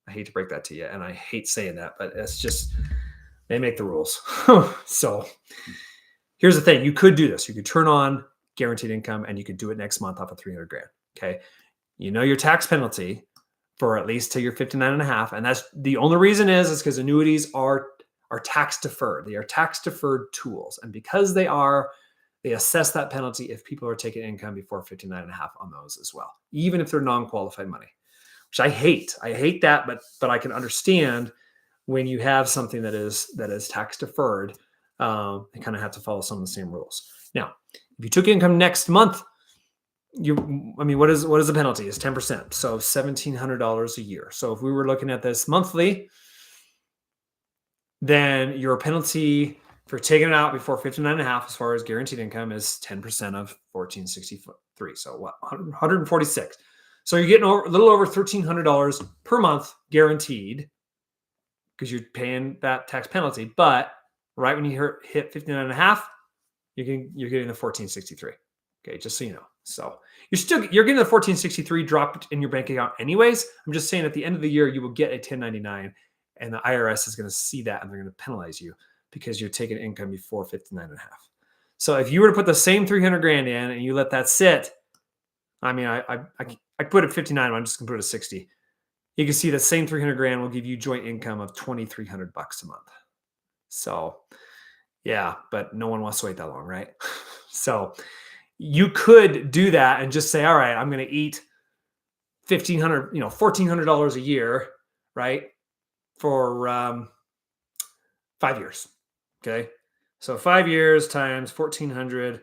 Speaker 1: I hate to break that to you, and I hate saying that, but it's just, they make the rules. So here's the thing. You could do this. You could turn on guaranteed income, and you could do it next month off of 300 grand. Okay. You know your tax penalty for at least till you're 59 and a half. And that's the only reason is because annuities are tax deferred. They are tax deferred tools. And because they assess that penalty if people are taking income before 59 and a half on those as well, even if they're non-qualified money, which I hate. I hate that, but I can understand when you have something that is tax deferred, they kind of have to follow some of the same rules. Now, if you took income next month, what is the penalty? It's 10%. So $1,700 a year. So if we were looking at this monthly, then your penalty for taking it out before 59.5 as far as guaranteed income is 10% of 1463. So what? 146. So you're getting a little over $1,300 per month guaranteed because you're paying that tax penalty. But right when you hit 59.5, you're getting the 1463. Okay, just so you know. So you're getting the 1463 dropped in your bank account anyways. I'm just saying at the end of the year you will get a 1099, and the IRS is going to see that and they're going to penalize you because you're taking income before 59.5. So if you were to put the same 300 grand in and you let that sit, I mean, I put it 59. I'm just going to put it at 60. You can see the same 300 grand will give you joint income of $2,300 a month. So yeah, but no one wants to wait that long, right? So you could do that and just say, all right, I'm going to eat $1,400 a year, right? For 5 years. Okay. So 5 years times 1,400,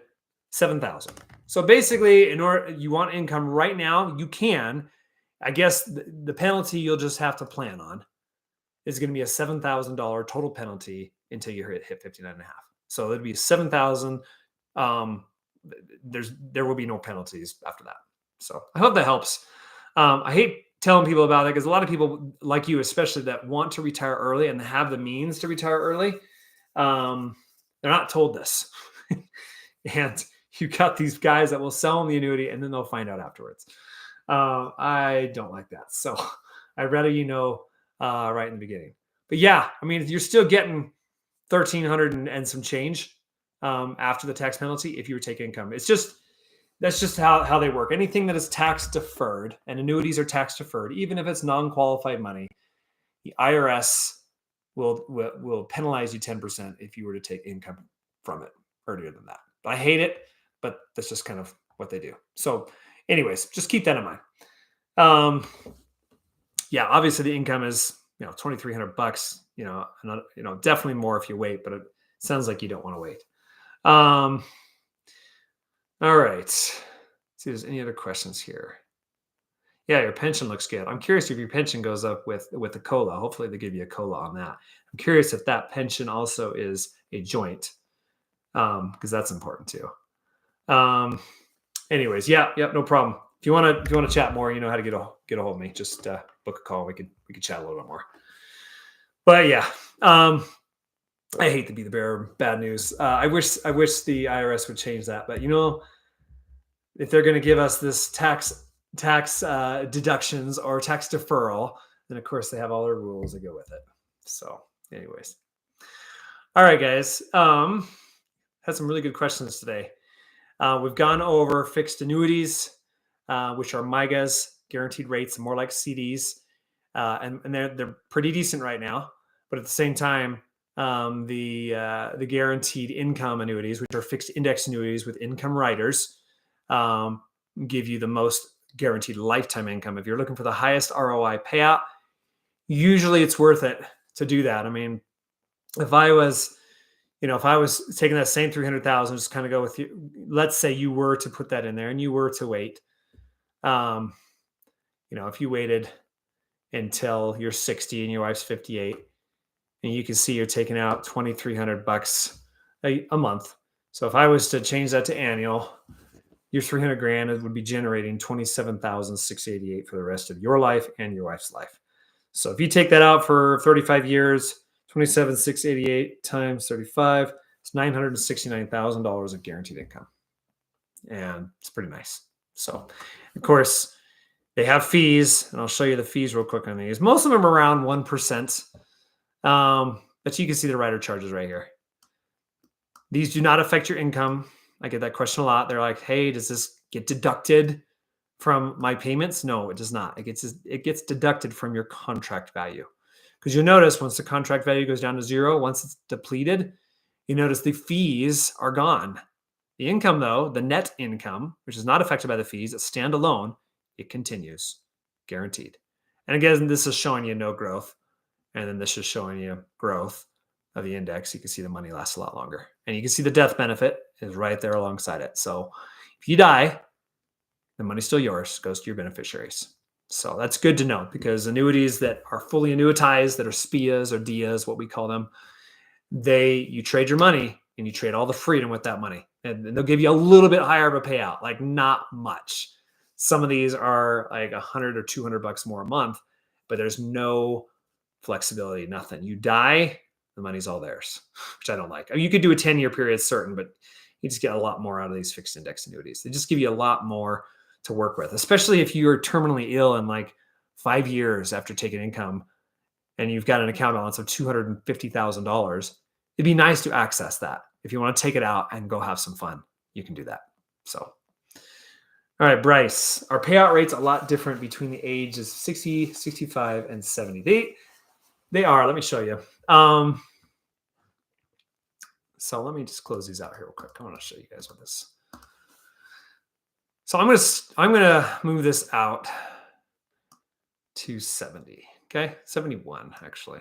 Speaker 1: 7,000. So basically, in order you want income right now, you can. I guess the penalty you'll just have to plan on is going to be a $7,000 total penalty until you hit 59.5. So it'd be 7,000. There will be no penalties after that. So I hope that helps. I hate telling people about it because a lot of people like you, especially that want to retire early and have the means to retire early, they're not told this. And you got these guys that will sell them the annuity and then they'll find out afterwards. I don't like that. So I'd rather right in the beginning. But yeah, I mean, you're still getting 1,300 and some change after the tax penalty if you were taking income. That's just how they work. Anything that is tax deferred, and annuities are tax deferred, even if it's non-qualified money, the IRS will penalize you 10% if you were to take income from it earlier than that. I hate it, but that's just kind of what they do. So anyways, just keep that in mind. Yeah, obviously the income is $2,300, definitely more if you wait, but it sounds like you don't want to wait. All right. Let's see if there's any other questions here. Yeah, your pension looks good. I'm curious if your pension goes up with the COLA. Hopefully they give you a COLA on that. I'm curious if that pension also is a joint, because that's important too. Anyways, yeah, no problem. If you want to chat more, you know how to get a hold of me. Just book a call. We could chat a little bit more. But yeah, I hate to be the bearer of bad news. I wish the IRS would change that. But if they're going to give us this tax deductions or tax deferral, then of course they have all their rules that go with it. So, anyways, all right, guys. Had some really good questions today. We've gone over fixed annuities, which are MIGAs, guaranteed rates, more like CDs, and they're pretty decent right now. But at the same time, the guaranteed income annuities, which are fixed index annuities with income riders, give you the most guaranteed lifetime income. If you're looking for the highest ROI payout, usually it's worth it to do that. I mean, if I was taking that same 300,000, just kind of go with you. Let's say you were to put that in there and you were to wait. If you waited until you're 60 and your wife's 58, and you can see you're taking out $2,300 a month. So if I was to change that to annual, your 300 grand would be generating 27,688 for the rest of your life and your wife's life. So if you take that out for 35 years, 27,688 times 35, it's $969,000 of guaranteed income. And it's pretty nice. So of course they have fees, and I'll show you the fees real quick on these. Most of them are around 1%. But you can see the rider charges right here. These do not affect your income. I get that question a lot. They're like, hey, does this get deducted from my payments? No, it does not. It gets deducted from your contract value. Because you'll notice once the contract value goes down to zero, once it's depleted, you notice the fees are gone. The income, though, the net income, which is not affected by the fees, it's standalone, it continues, guaranteed. And again, this is showing you no growth. And then this is showing you growth of the index. You can see the money lasts a lot longer. And you can see the death benefit is right there alongside it. So if you die, the money's still yours, goes to your beneficiaries. So that's good to know, because annuities that are fully annuitized, that are SPIAs or DIAs, what we call them, you trade your money and you trade all the freedom with that money. And they'll give you a little bit higher of a payout, like not much. Some of these are like 100 or 200 bucks more a month, but there's no flexibility, nothing. You die, the money's all theirs, which I don't like. I mean, you could do a 10-year period, certain, but you just get a lot more out of these fixed index annuities. They just give you a lot more to work with, especially if you're terminally ill in like 5 years after taking income and you've got an account balance of $250,000. It'd be nice to access that. If you want to take it out and go have some fun, you can do that. So, all right, Bryce, our payout rate's a lot different between the ages of 60, 65, and 70. They are. Let me show you. So let me just close these out here real quick. I want to show you guys what this. So I'm gonna move this out to 70. Okay, 71 actually.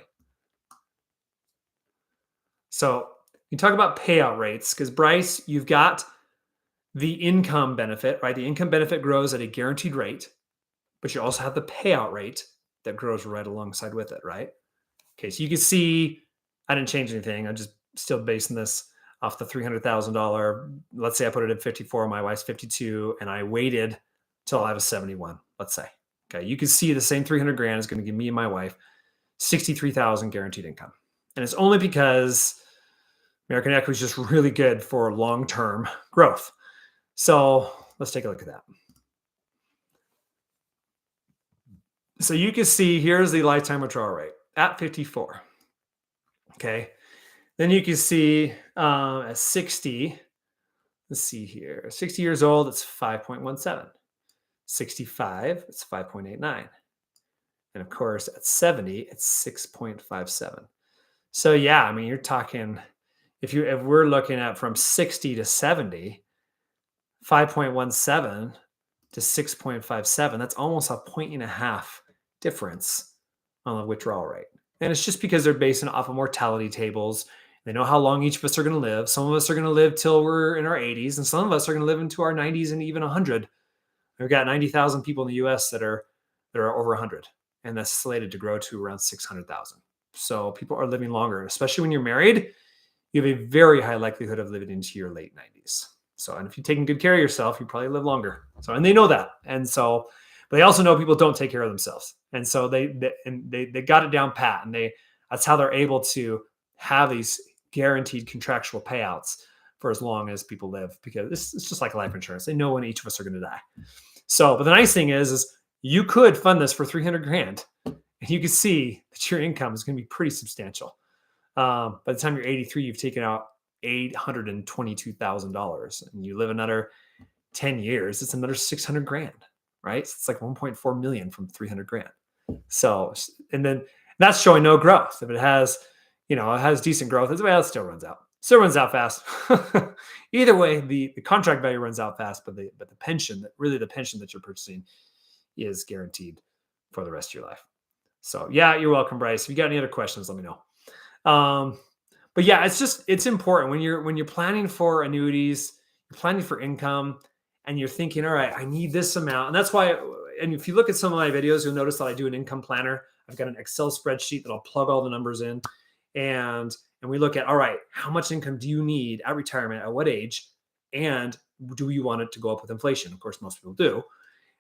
Speaker 1: So you talk about payout rates, because Bryce, you've got the income benefit, right? The income benefit grows at a guaranteed rate, but you also have the payout rate that grows right alongside with it, right? Okay, so you can see I didn't change anything. I'm just still basing this off the $300,000. Let's say I put it at 54, my wife's 52, and I waited till I was 71, let's say. Okay, you can see the same 300 grand is going to give me and my wife 63,000 guaranteed income. And it's only because American Equity is just really good for long-term growth. So let's take a look at that. So you can see here's the lifetime withdrawal rate at 54. Okay. Then you can see at 60, let's see here, 60 years old, it's 5.17. 65, it's 5.89. And of course, at 70, it's 6.57. So yeah, I mean, you're talking, if we're looking at from 60 to 70, 5.17 to 6.57, that's almost a 1.5 difference on the withdrawal rate. And it's just because they're based off of mortality tables. They know how long each of us are going to live. Some of us are going to live till we're in our 80s, and some of us are going to live into our 90s and even 100. We've got 90,000 people in the US that are over 100, and that's slated to grow to around 600,000. So people are living longer, especially when you're married. You have a very high likelihood of living into your late 90s. So, and if you're taking good care of yourself, you probably live longer. So, and they know that. And so, but they also know people don't take care of themselves. And so they got it down pat, and that's how they're able to have these guaranteed contractual payouts for as long as people live, because it's just like life insurance. They know when each of us are going to die. So, but the nice thing is you could fund this for 300 grand, and you can see that your income is going to be pretty substantial. By the time you're 83, you've taken out $822,000, and you live another 10 years. It's another 600 grand, right? It's like 1.4 million from 300 grand. So, and then that's showing no growth. If it has, it has decent growth, it still runs out. Still runs out fast. Either way, the contract value runs out fast, but the pension, the pension that you're purchasing is guaranteed for the rest of your life. So yeah, you're welcome, Bryce. If you got any other questions, let me know. But yeah, it's important when you're planning for annuities, you're planning for income, and you're thinking, all right, I need this amount. And that's why, and if you look at some of my videos, you'll notice that I do an income planner. I've got an Excel spreadsheet that I'll plug all the numbers in, and we look at, all right, how much income do you need at retirement, at what age, and do you want it to go up with inflation? Of course, most people do.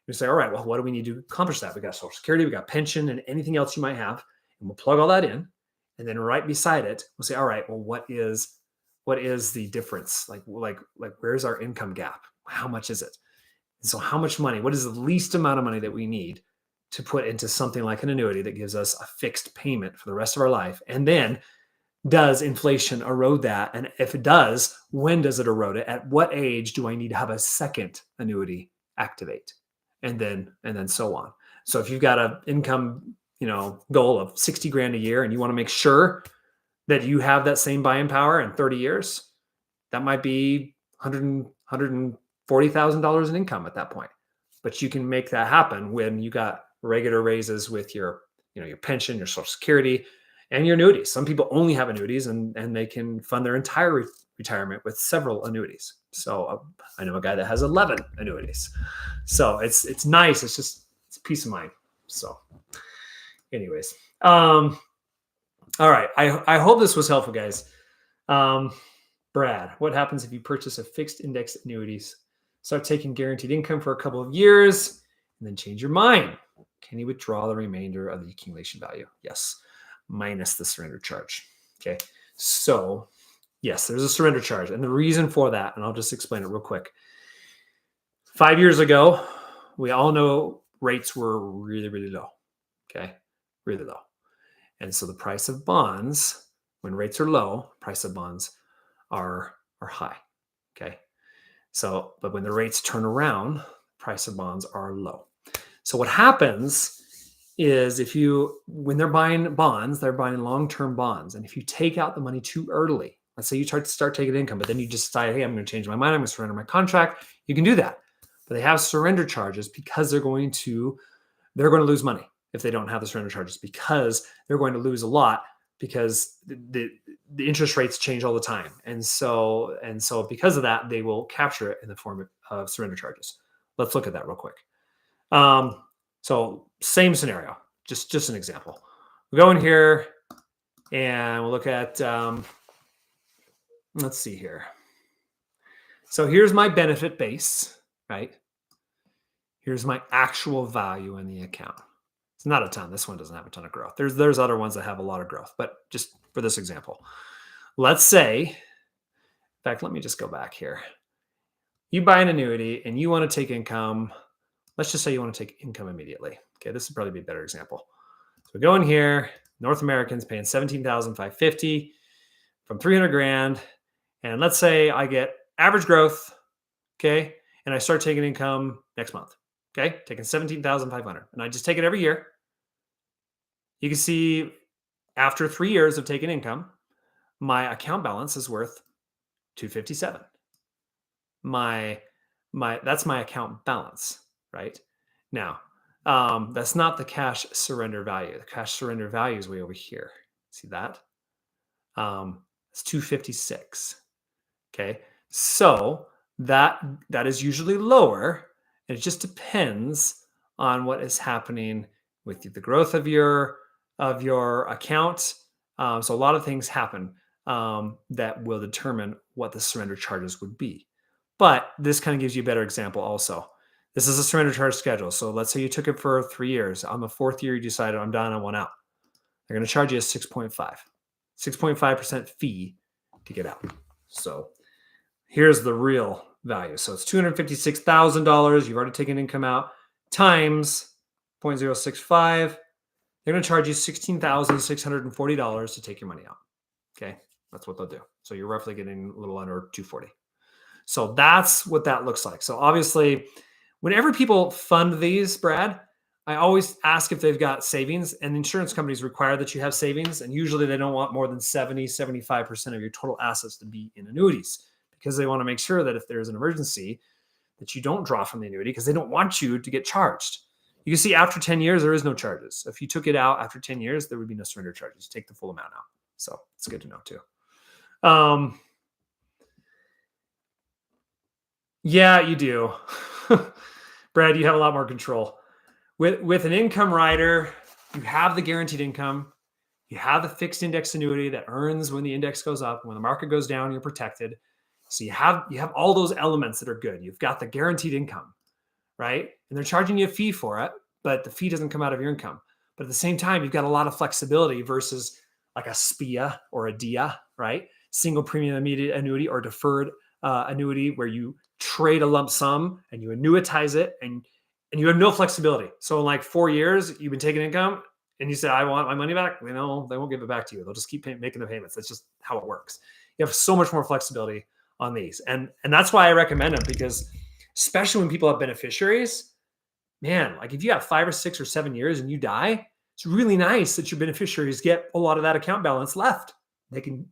Speaker 1: You say, all right, well, what do we need to accomplish that? We got Social Security, we got pension, and anything else you might have, and we'll plug all that in. And then right beside it, we'll say, all right, well, what is the difference? Like where's our income gap? How much is it? And so how much money, what is the least amount of money that we need to put into something like an annuity that gives us a fixed payment for the rest of our life? And then does inflation erode that? And if it does, when does it erode it? At what age do I need to have a second annuity activate? And then so on. So if you've got an income goal of 60 grand a year, and you want to make sure that you have that same buying power in 30 years, that might be $140,000 in income at that point. But you can make that happen when you got regular raises with your pension, your Social Security, and your annuities. Some people only have annuities, and they can fund their entire retirement with several annuities. So I know a guy that has 11 annuities. So it's nice. It's peace of mind. So anyways, all right. I hope this was helpful, guys. Brad, what happens if you purchase a fixed index annuities, start taking guaranteed income for a couple of years, and then change your mind? Can you withdraw the remainder of the accumulation value? Yes, minus the surrender charge. Okay, so yes, there's a surrender charge. And the reason for that, and I'll just explain it real quick. 5 years ago, we all know rates were really, really low. Okay, really low. And so the price of bonds, when rates are low, price of bonds are high. Okay. So, but when the rates turn around, price of bonds are low. So what happens is when they're buying bonds, they're buying long-term bonds. And if you take out the money too early, let's say you start taking income, but then you just decide, hey, I'm going to change my mind. I'm going to surrender my contract. You can do that. But they have surrender charges because they're going to lose money if they don't have the surrender charges, because they're going to lose a lot because the interest rates change all the time. And so because of that, they will capture it in the form of surrender charges. Let's look at that real quick. So same scenario, just an example. We go in here and we'll look at, let's see here. So here's my benefit base, right? Here's my actual value in the account. It's not a ton. This one doesn't have a ton of growth. There's other ones that have a lot of growth, but just for this example, let's say, in fact, let me just go back here. You buy an annuity and you want to take income. Let's just say you want to take income immediately. Okay, this would probably be a better example. So we go in here, North Americans paying $17,550 from 300 grand. And let's say I get average growth, okay, and I start taking income next month. Okay, taking $17,500, and I just take it every year. You can see after 3 years of taking income, my account balance is worth $257. That's my account balance, right? Now, that's not the cash surrender value. The cash surrender value is way over here. See that? It's 256. Okay, so that is usually lower. And it just depends on what is happening with the growth of your account. So a lot of things happen that will determine what the surrender charges would be. But this kind of gives you a better example also. This is a surrender charge schedule. So let's say you took it for 3 years. On the 4th year, you decided I'm done, I want out. They're going to charge you a 6.5% fee to get out. So here's the real value. So it's $256,000. You've already taken income out times 0.065. They're going to charge you $16,640 to take your money out. Okay, that's what they'll do. So you're roughly getting a little under $240. So that's what that looks like. So obviously, whenever people fund these, Brad, I always ask if they've got savings, and insurance companies require that you have savings. And usually they don't want more than 75% of your total assets to be in annuities, because they want to make sure that if there's an emergency that you don't draw from the annuity, because they don't want you to get charged. You can see after 10 years, there is no charges. If you took it out after 10 years, there would be no surrender charges. You take the full amount out. So it's good to know too. Yeah, you do. Brad, you have a lot more control. With an income rider, you have the guaranteed income. You have the fixed index annuity that earns when the index goes up. When the market goes down, you're protected. So you have all those elements that are good. You've got the guaranteed income, right? And they're charging you a fee for it, but the fee doesn't come out of your income. But at the same time, you've got a lot of flexibility versus like a SPIA or a DIA, right? Single premium immediate annuity or deferred annuity, where you trade a lump sum and you annuitize it, and you have no flexibility. So in like 4 years, you've been taking income and you say, I want my money back. They won't give it back to you. They'll just keep making the payments. That's just how it works. You have so much more flexibility on these. And that's why I recommend them, because especially when people have beneficiaries, man, like if you have 5 or 6 or 7 years and you die, it's really nice that your beneficiaries get a lot of that account balance left. They can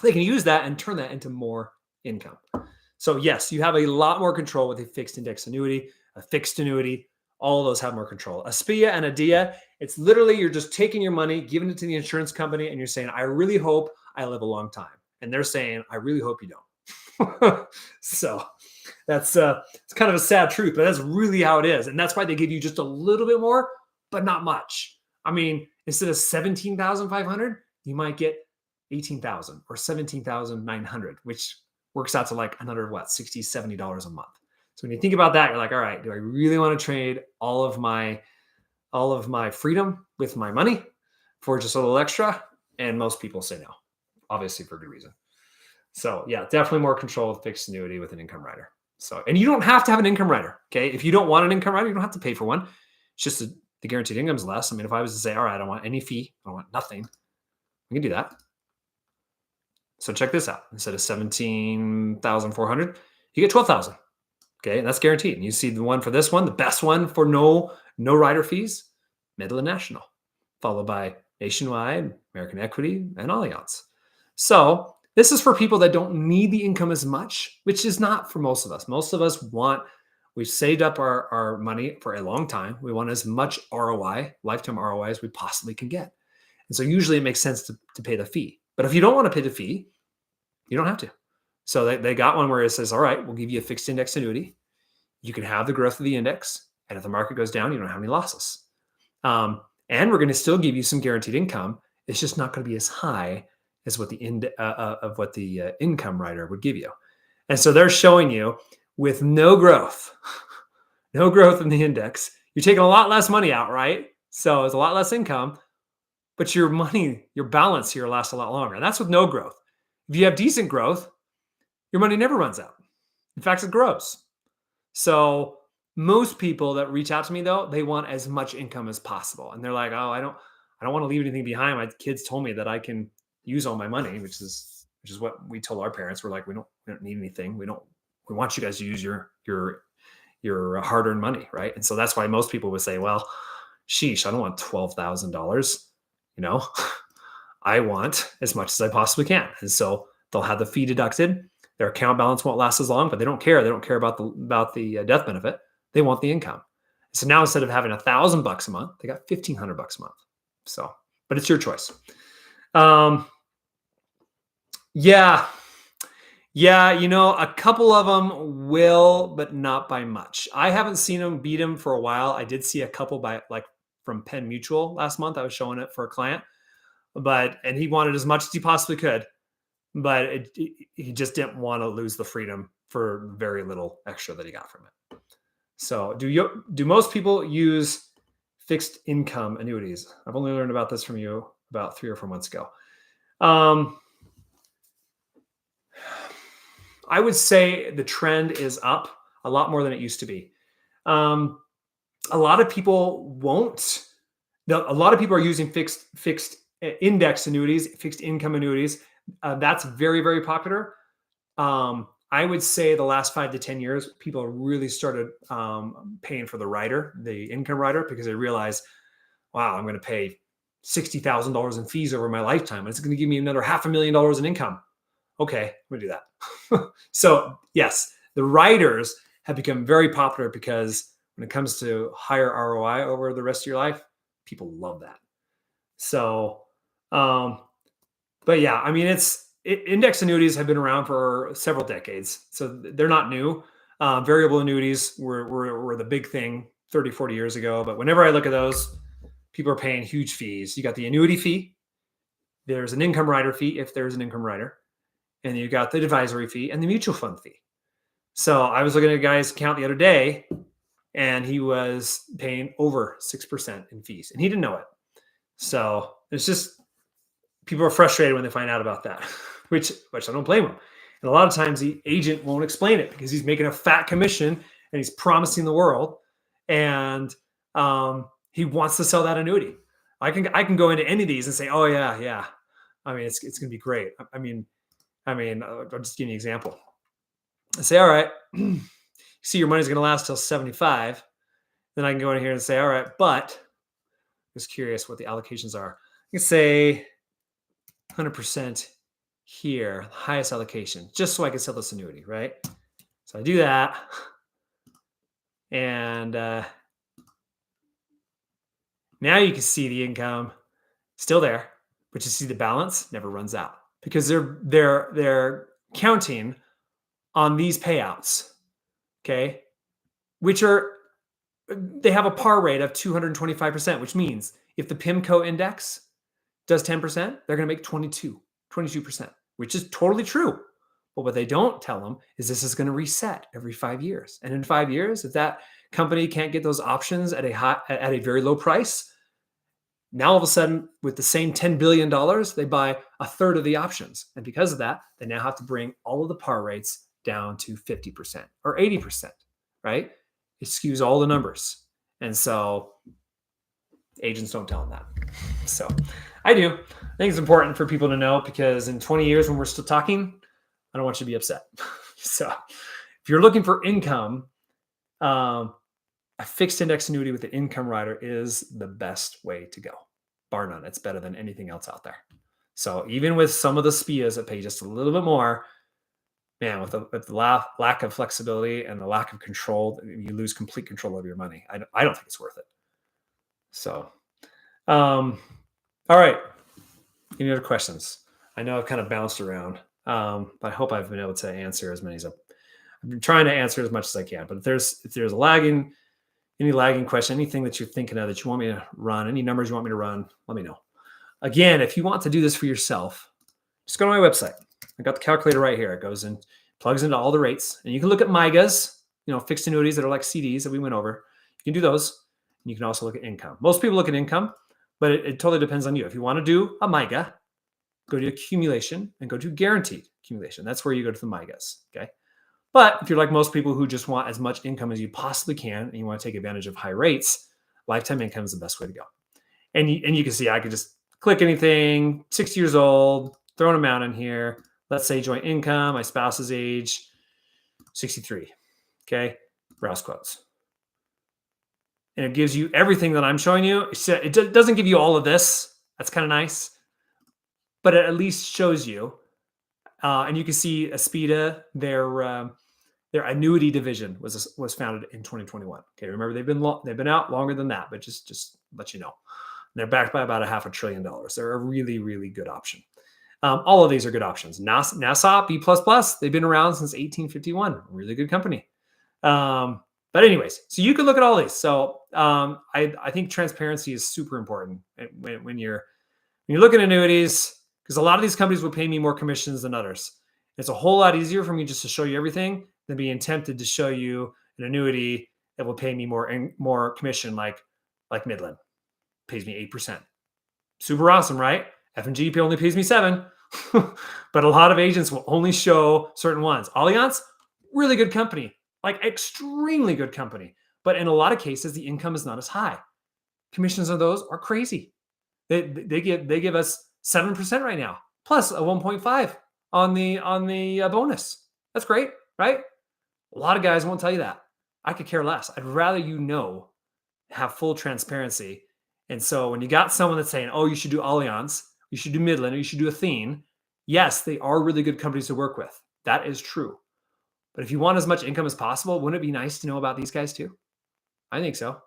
Speaker 1: they can use that and turn that into more income. So yes, you have a lot more control with a fixed index annuity, a fixed annuity, All of those have more control. A SPIA and a DIA, it's literally you're just taking your money, giving it to the insurance company, and you're saying, I really hope I live a long time. And they're saying, I really hope you don't. So that's it's kind of a sad truth, but that's really how it is. And that's why they give you just a little bit more, but not much. I mean, instead of 17,500, you might get 18,000 or 17,900, which works out to like another what, $60, $70 a month. So when you think about that, you're like, all right, do I really want to trade all of my freedom with my money for just a little extra? And most people say no, obviously for good reason. So yeah, definitely more control with fixed annuity with an income rider. So, and you don't have to have an income rider. Okay. If you don't want an income rider, you don't have to pay for one. It's just the guaranteed income is less. I mean, if I was to say, all right, I don't want any fee, I don't want nothing, we can do that. So check this out. Instead of 17,400, you get 12,000. Okay. And that's guaranteed. And you see the one for this one, the best one for no rider fees, Middle and National, followed by Nationwide, American Equity, and Allianz. So this is for people that don't need the income as much, which is not for most of us. Most of us we've saved up our money for a long time. We want as much ROI, lifetime ROI, as we possibly can get. And so usually it makes sense to pay the fee. But if you don't want to pay the fee, you don't have to. So they got one where it says, all right, we'll give you a fixed index annuity. You can have the growth of the index. And if the market goes down, you don't have any losses. And we're going to still give you some guaranteed income. It's just not going to be as high as what the income rider would give you. And so they're showing you with no growth in the index, you're taking a lot less money out, right? So it's a lot less income, but your balance here lasts a lot longer. And that's with no growth. If you have decent growth, your money never runs out. In fact, it grows. So most people that reach out to me, though, they want as much income as possible. And they're like, oh, I don't want to leave anything behind. My kids told me that I can use all my money, which is what we told our parents. We're like, we don't need anything. We want you guys to use your hard-earned money, right? And so that's why most people would say, well, sheesh, I don't want $12,000. I want as much as I possibly can. And so they'll have the fee deducted. Their account balance won't last as long, but they don't care. They don't care about the death benefit. They want the income. So now instead of having $1,000 a month, they got $1,500 a month. So, but it's your choice. Yeah, a couple of them will, but not by much. I haven't seen them beat them for a while. I did see a couple from Penn Mutual last month. I was showing it for a client, and he wanted as much as he possibly could, but he just didn't want to lose the freedom for very little extra that he got from it. So do most people use fixed income annuities? I've only learned about this from you about 3 or 4 months ago. I would say the trend is up a lot more than it used to be. A lot of people won't. A lot of people are using fixed index annuities, fixed income annuities. That's very, very popular. I would say the last 5 to 10 years, people really started paying for the income rider, because they realize, wow, I'm going to pay $60,000 in fees over my lifetime. It's going to give me another $500,000 in income. Okay, I'm going to do that. So yes, the riders have become very popular, because when it comes to higher ROI over the rest of your life, people love that. So, but yeah, I mean, index annuities have been around for several decades, so they're not new. Variable annuities were the big thing 30, 40 years ago. But whenever I look at those, people are paying huge fees. You got the annuity fee. There's an income rider fee if there's an income rider. And you got the advisory fee and the mutual fund fee. So I was looking at a guy's account the other day, and he was paying over 6% in fees, and he didn't know it. So it's just, people are frustrated when they find out about that, which I don't blame them. And a lot of times the agent won't explain it, because he's making a fat commission and he's promising the world, and he wants to sell that annuity. I can go into any of these and say, oh yeah. I mean, it's going to be great. I mean, I'll just give you an example. I say, all right, see, your money's going to last till 75. Then I can go in here and say, all right, but I'm just curious what the allocations are. I can say 100% here, highest allocation, just so I can sell this annuity, right? So I do that, and Now you can see the income still there, but you see the balance never runs out because they're counting on these payouts, okay? Which are they have a par rate of 225%, which means if the PIMCO index does 10%, they're going to make 22%, which is totally true. But what they don't tell them is this is going to reset every 5 years. And in 5 years, if that company can't get those options at a very low price, now all of a sudden with the same $10 billion, they buy a third of the options. And because of that, they now have to bring all of the par rates down to 50% or 80%, right? It skews all the numbers. And so agents don't tell them that. So I do. I think it's important for people to know because in 20 years when we're still talking, I don't want you to be upset. So if you're looking for income, a fixed index annuity with an income rider is the best way to go. Bar none. It's better than anything else out there. So even with some of the SPIAs that pay just a little bit more, man, with the lack of flexibility and the lack of control, you lose complete control over your money. I don't think it's worth it. So, all right. Any other questions? I know I've kind of bounced around, but I hope I've been able to answer as many as I've been trying to answer as much as I can. But if there's any lagging question, anything that you're thinking of that you want me to run, any numbers you want me to run, let me know. Again, if you want to do this for yourself, just go to my website. I got the calculator right here. It goes in, plugs into all the rates, and you can look at MYGAs, fixed annuities that are like CDs that we went over. You can do those. And you can also look at income. Most people look at income, but it totally depends on you. If you want to do a MYGA, go to accumulation and go to guaranteed accumulation. That's where you go to the MYGAs. Okay. But if you're like most people who just want as much income as you possibly can and you want to take advantage of high rates, lifetime income is the best way to go. And you can see I could just click anything, 60 years old, throw an amount in here. Let's say joint income, my spouse's age, 63. Okay. Browse quotes. And it gives you everything that I'm showing you. It doesn't give you all of this. That's kind of nice. But it at least shows you. And you can see Aspida, their annuity division was founded in 2021. Okay, remember they've been out longer than that, but just let you know. And they're backed by about $500 billion. They're a really, really good option. All of these are good options. NASA B++, they've been around since 1851. Really good company. But anyways, so you can look at all these. So I think transparency is super important when you're looking at annuities, because a lot of these companies will pay me more commissions than others. It's a whole lot easier for me just to show you everything than being tempted to show you an annuity that will pay me more commission, like Midland pays me 8%. Super awesome, right? F&G only pays me 7%, but a lot of agents will only show certain ones. Allianz, really good company. Like extremely good company. But in a lot of cases, the income is not as high. Commissions on those are crazy. They give us 7% right now, plus a 1.5 on the bonus. That's great, right? A lot of guys won't tell you that. I could care less. I'd rather have full transparency. And so when you got someone that's saying, oh, you should do Allianz, you should do Midland, or you should do Athene, yes, they are really good companies to work with. That is true. But if you want as much income as possible, wouldn't it be nice to know about these guys too? I think so.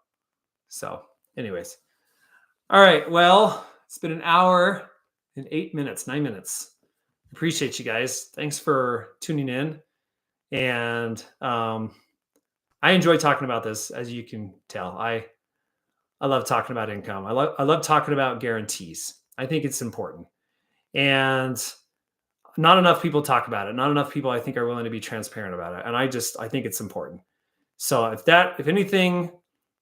Speaker 1: So anyways. All right. Well, it's been an hour and 9 minutes. Appreciate you guys. Thanks for tuning in. And I enjoy talking about this, as you can tell. I love talking about income. I love talking about guarantees. I think it's important. And not enough people talk about it. Not enough people, I think, are willing to be transparent about it. And I think it's important. So if anything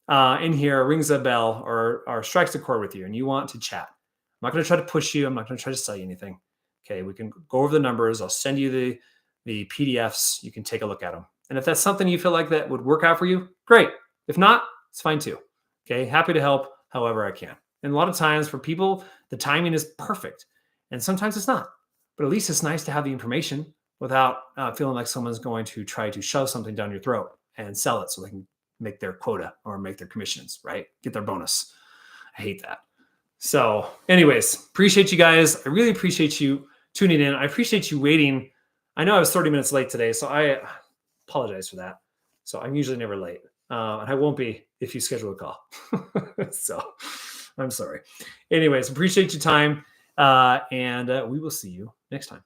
Speaker 1: in here rings a bell or strikes a chord with you and you want to chat, I'm not going to try to push you. I'm not going to try to sell you anything. Okay. We can go over the numbers. I'll send you the PDFs. You can take a look at them. And if that's something you feel like that would work out for you, great. If not, it's fine too. Okay. Happy to help however I can. And a lot of times for people, the timing is perfect. And sometimes it's not. But at least it's nice to have the information without feeling like someone's going to try to shove something down your throat and sell it so they can make their quota or make their commissions, right? Get their bonus. I hate that. So anyways, appreciate you guys. I really appreciate you tuning in. I appreciate you waiting. I know I was 30 minutes late today, so I apologize for that. So I'm usually never late. And I won't be if you schedule a call. So I'm sorry. Anyways, appreciate your time. And we will see you next time.